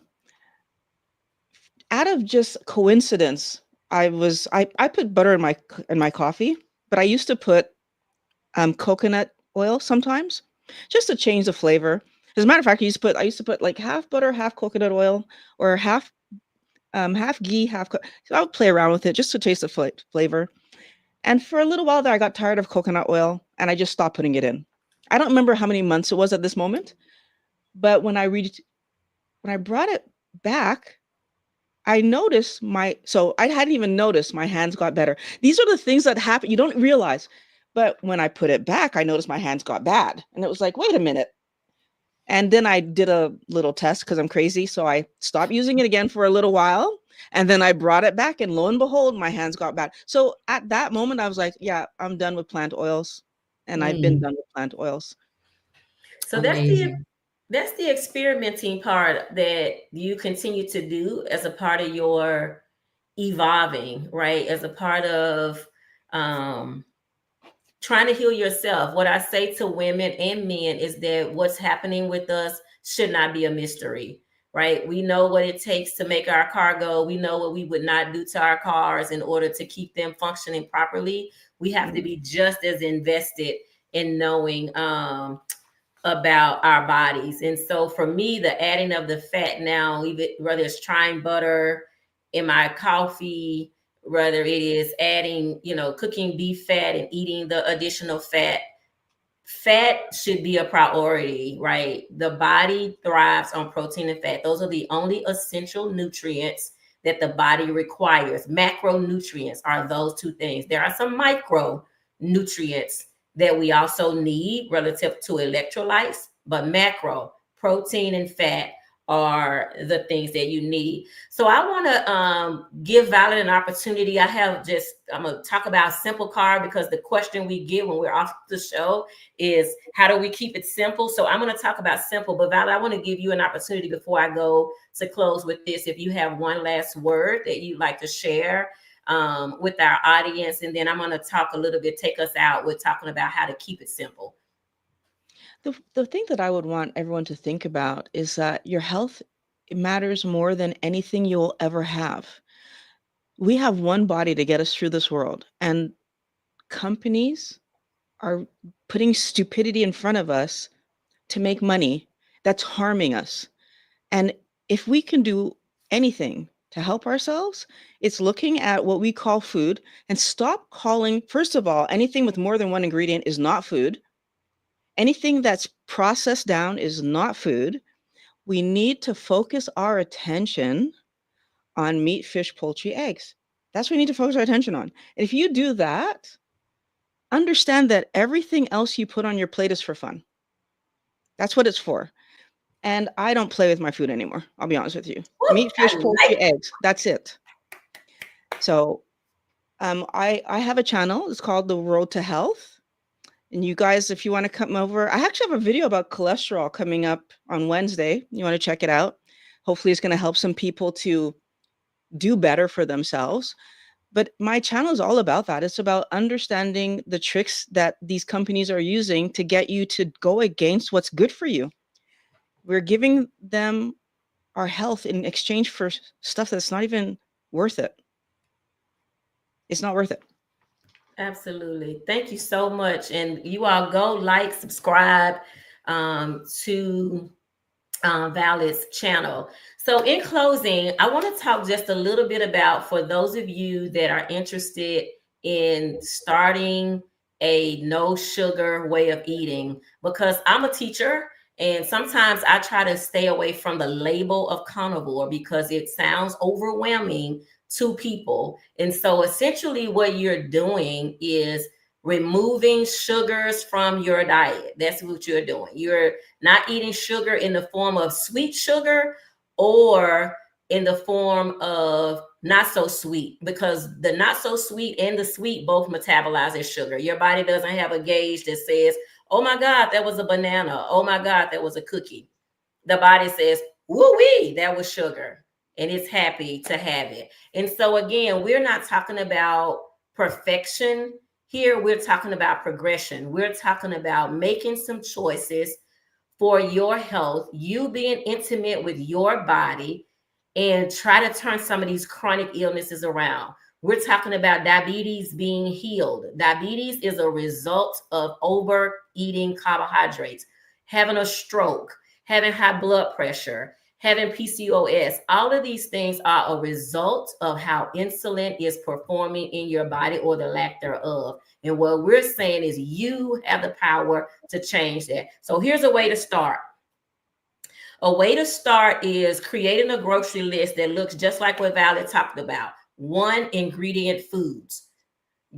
Out of just coincidence, I put butter in my coffee, but I used to put coconut oil sometimes just to change the flavor. As a matter of fact, I used to put like half butter, half coconut oil, or half ghee, so I would play around with it just to taste the flavor. And for a little while there, I got tired of coconut oil and I just stopped putting it in. I don't remember how many months it was at this moment, but when I brought it back, I hadn't even noticed my hands got better. These are the things that happen you don't realize. But when I put it back, I noticed my hands got bad. And it was like, wait a minute. And then I did a little test because I'm crazy. So I stopped using it again for a little while. And then I brought it back, and lo and behold, my hands got bad. So at that moment, I was like, yeah, I'm done with plant oils. And I've been done with plant oils. So Amazing. that's the experimenting part that you continue to do as a part of your evolving, right? As a part of um, trying to heal yourself. What I say to women and men is that what's happening with us should not be a mystery, right? We know what it takes to make our car go. We know what we would not do to our cars in order to keep them functioning properly. We have to be just as invested in knowing about our bodies. And so for me, the adding of the fat now, even whether it's trying butter in my coffee, whether it is adding, cooking beef fat and eating the additional fat, fat should be a priority, right? The body thrives on protein and fat. Those are the only essential nutrients that the body requires. Macronutrients are those two things. There are some micronutrients that we also need relative to electrolytes, but macro, protein and fat are the things that you need. So I want to give Violet an opportunity. I'm going to talk about Simple Carb because the question we get when we're off the show is how do we keep it simple? So I'm going to talk about simple, but Violet, I want to give you an opportunity before I go to close with this. If you have one last word that you'd like to share with our audience, and then I'm going to take us out with talking about how to keep it simple. The thing that I would want everyone to think about is that your health matters more than anything you'll ever have. We have one body to get us through this world, and companies are putting stupidity in front of us to make money that's harming us. And if we can do anything to help ourselves, it's looking at what we call food and stop calling, first of all, anything with more than one ingredient is not food. Anything that's processed down is not food. We need to focus our attention on meat, fish, poultry, eggs. That's what we need to focus our attention on. And if you do that, understand that everything else you put on your plate is for fun. That's what it's for. And I don't play with my food anymore. I'll be honest with you. Meat, fish, poultry, eggs. That's it. So I have a channel. It's called The Road to Health. And you guys, if you want to come over, I actually have a video about cholesterol coming up on Wednesday. You want to check it out. Hopefully it's going to help some people to do better for themselves. But my channel is all about that. It's about understanding the tricks that these companies are using to get you to go against what's good for you. We're giving them our health in exchange for stuff that's not even worth it. It's not worth it. Absolutely. Thank you so much. And you all go like, subscribe to Violet's channel. So in closing, I want to talk just a little bit about, for those of you that are interested in starting a no sugar way of eating, because I'm a teacher and sometimes I try to stay away from the label of carnivore because it sounds overwhelming to people. And so essentially what you're doing is removing sugars from your diet. That's what you're doing. You're not eating sugar in the form of sweet sugar or in the form of not so sweet, because the not so sweet and the sweet both metabolize as sugar. Your body doesn't have a gauge that says, oh my God, that was a banana. Oh my God, that was a cookie. The body says, woo-wee, that was sugar. and it's happy to have it. And so again, we're not talking about perfection here. We're talking about progression. We're talking about making some choices for your health, you being intimate with your body, and try to turn some of these chronic illnesses around. We're talking about diabetes being healed. Diabetes is a result of overeating carbohydrates, having a stroke, having high blood pressure, having PCOS. All of these things are a result of how insulin is performing in your body, or the lack thereof. And what we're saying is you have the power to change that. So here's a way to start. A way to start is creating a grocery list that looks just like what Valerie talked about. 1 ingredient foods: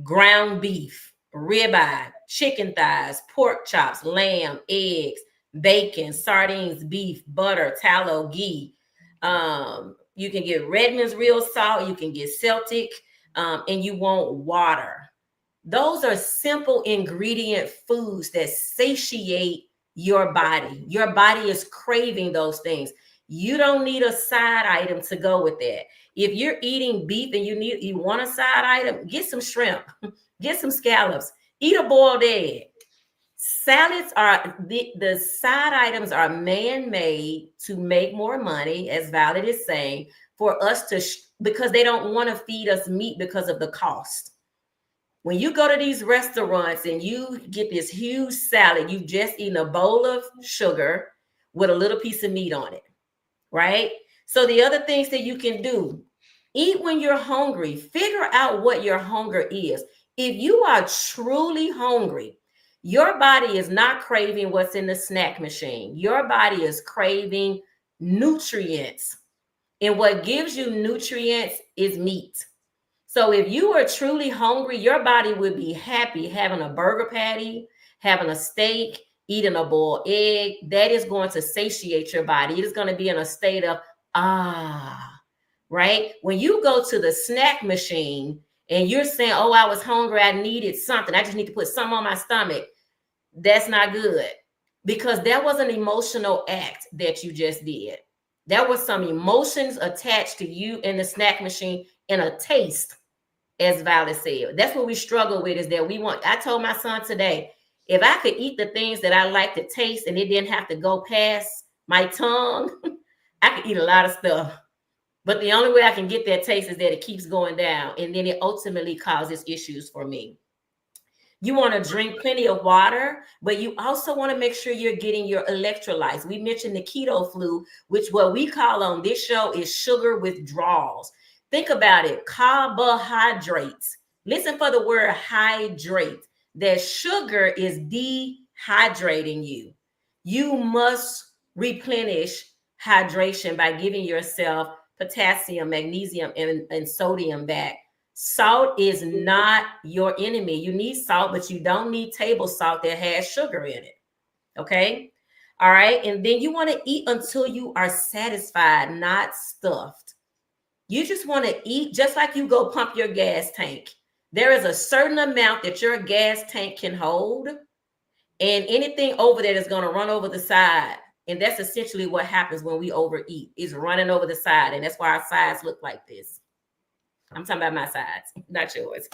ground beef, ribeye, chicken thighs, pork chops, lamb, eggs, bacon, sardines, beef, butter, tallow, ghee. You can get Redmond's real salt, you can get Celtic, and you want water. Those are simple ingredient foods that satiate your body. Your body is craving those things. You don't need a side item to go with that. If you're eating beef and you want a side item, get some shrimp, get some scallops, eat a boiled egg. Salads are the side items are man-made to make more money, as Violet is saying, for us to because they don't want to feed us meat because of the cost. When you go to these restaurants and you get this huge salad, you've just eaten a bowl of sugar with a little piece of meat on it, right? So the other things that you can do, eat when you're hungry. Figure out what your hunger is. If you are truly hungry, your body is not craving what's in the snack machine. Your body is craving nutrients. And what gives you nutrients is meat. So if you are truly hungry, your body would be happy having a burger patty, having a steak, eating a boiled egg. That is going to satiate your body. It is going to be in a state of, right? When you go to the snack machine and you're saying, oh, I was hungry, I needed something, I just need to put something on my stomach. That's not good, because that was an emotional act that you just did. There was some emotions attached to you in the snack machine and a taste. As Violet said, that's what we struggle with, is that I told my son today, if I could eat the things that I like to taste and it didn't have to go past my tongue, I could eat a lot of stuff. But the only way I can get that taste is that it keeps going down, and then it ultimately causes issues for me. You want to drink plenty of water, but you also want to make sure you're getting your electrolytes. We mentioned the keto flu, which what we call on this show is sugar withdrawals. Think about it. Carbohydrates. Listen for the word hydrate. That sugar is dehydrating you. You must replenish hydration by giving yourself potassium, magnesium, and sodium back. Salt is not your enemy. You need salt, but you don't need table salt that has sugar in it. Okay? All right. And then you want to eat until you are satisfied, not stuffed. You just want to eat just like you go pump your gas tank. There is a certain amount that your gas tank can hold, and anything over that is going to run over the side. And that's essentially what happens when we overeat, is running over the side. And that's why our sides look like this. I'm talking about my sides, not yours.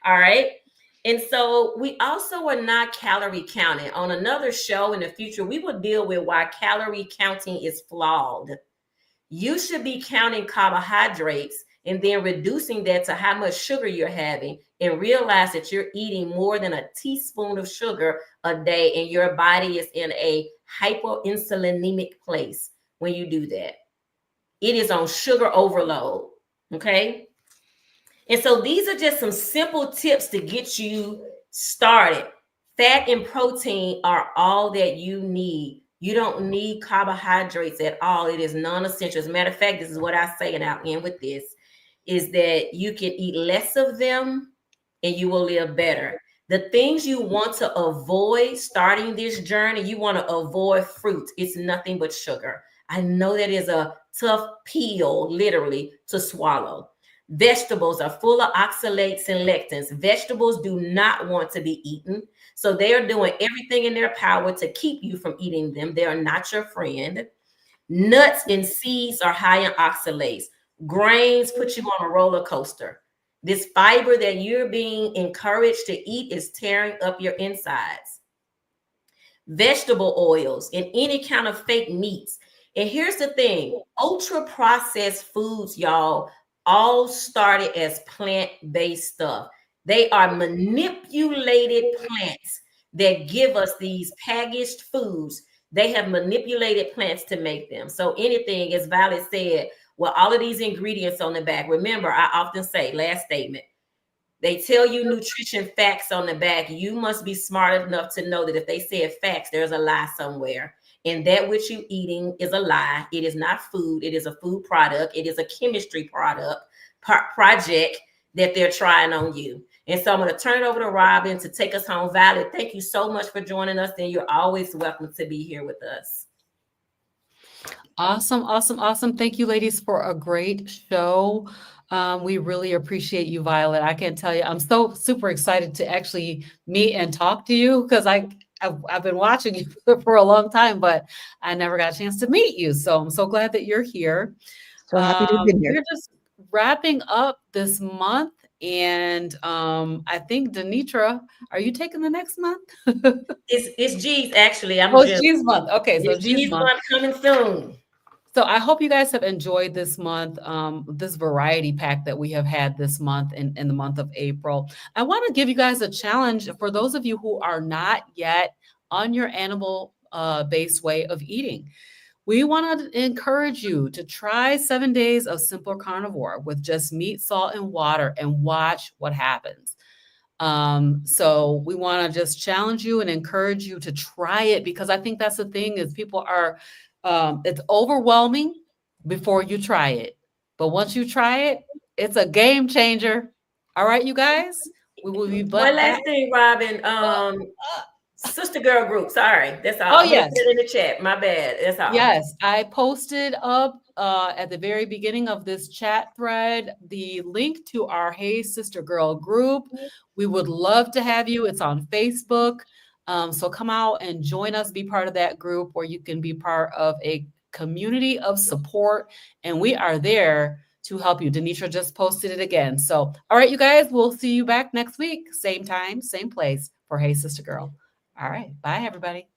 All right. And so we also are not calorie counting. On another show in the future, we will deal with why calorie counting is flawed. You should be counting carbohydrates and then reducing that to how much sugar you're having, and realize that you're eating more than a teaspoon of sugar a day, and your body is in a hyperinsulinemic place when you do that. It is on sugar overload. Okay. And so these are just some simple tips to get you started. Fat and protein are all that you need. You don't need carbohydrates at all. It is non-essential. As a matter of fact, this is what I say, and I'll end with this, is that you can eat less of them and you will live better. The things you want to avoid starting this journey, you want to avoid fruit. It's nothing but sugar. I know that is a tough pill, literally, to swallow. Vegetables are full of oxalates and lectins. Vegetables do not want to be eaten. So they are doing everything in their power to keep you from eating them. They are not your friend. Nuts and seeds are high in oxalates. Grains put you on a roller coaster. This fiber that you're being encouraged to eat is tearing up your insides. Vegetable oils and any kind of fake meats. And here's the thing, ultra processed foods, y'all, all started as plant-based stuff. They are manipulated plants that give us these packaged foods. They have manipulated plants to make them. So anything, as Violet said, well, all of these ingredients on the back. Remember, I often say, last statement, they tell you nutrition facts on the back. You must be smart enough to know that if they said facts, there's a lie somewhere. And that which you're eating is a lie. It is not food. It is a food product. It is a chemistry project that they're trying on you. And so I'm going to turn it over to Robin to take us home. Violet, thank you so much for joining us. And you're always welcome to be here with us. Awesome, awesome, awesome. Thank you, ladies, for a great show. We really appreciate you, Violet. I can tell you, I'm so super excited to actually meet and talk to you because I've been watching you for a long time, but I never got a chance to meet you. So I'm so glad that you're here. So happy to be here. We're just wrapping up this month. And I think, Denitra, are you taking the next month? It's G's, actually. It's G's month. Okay, so it's G's month coming soon. So I hope you guys have enjoyed this month, this variety pack that we have had this month in the month of April. I want to give you guys a challenge for those of you who are not yet on your animal-based way of eating. We want to encourage you to try 7 days of simple carnivore with just meat, salt, and water and watch what happens. So we want to just challenge you and encourage you to try it because I think that's the thing is people are, it's overwhelming before you try it. But once you try it, it's a game changer. All right, you guys, we will be One last thing, Robin. Sister Girl group. Sorry, that's all. Oh, I'm yes. put it in the chat. My bad. That's all. Yes, I posted up at the very beginning of this chat thread the link to our Hey Sister Girl group. We would love to have you. It's on Facebook. So come out and join us, be part of that group where you can be part of a community of support. And we are there to help you. Denitra just posted it again. So, all right, you guys, we'll see you back next week. Same time, same place for Hey Sister Girl. All right. Bye, everybody.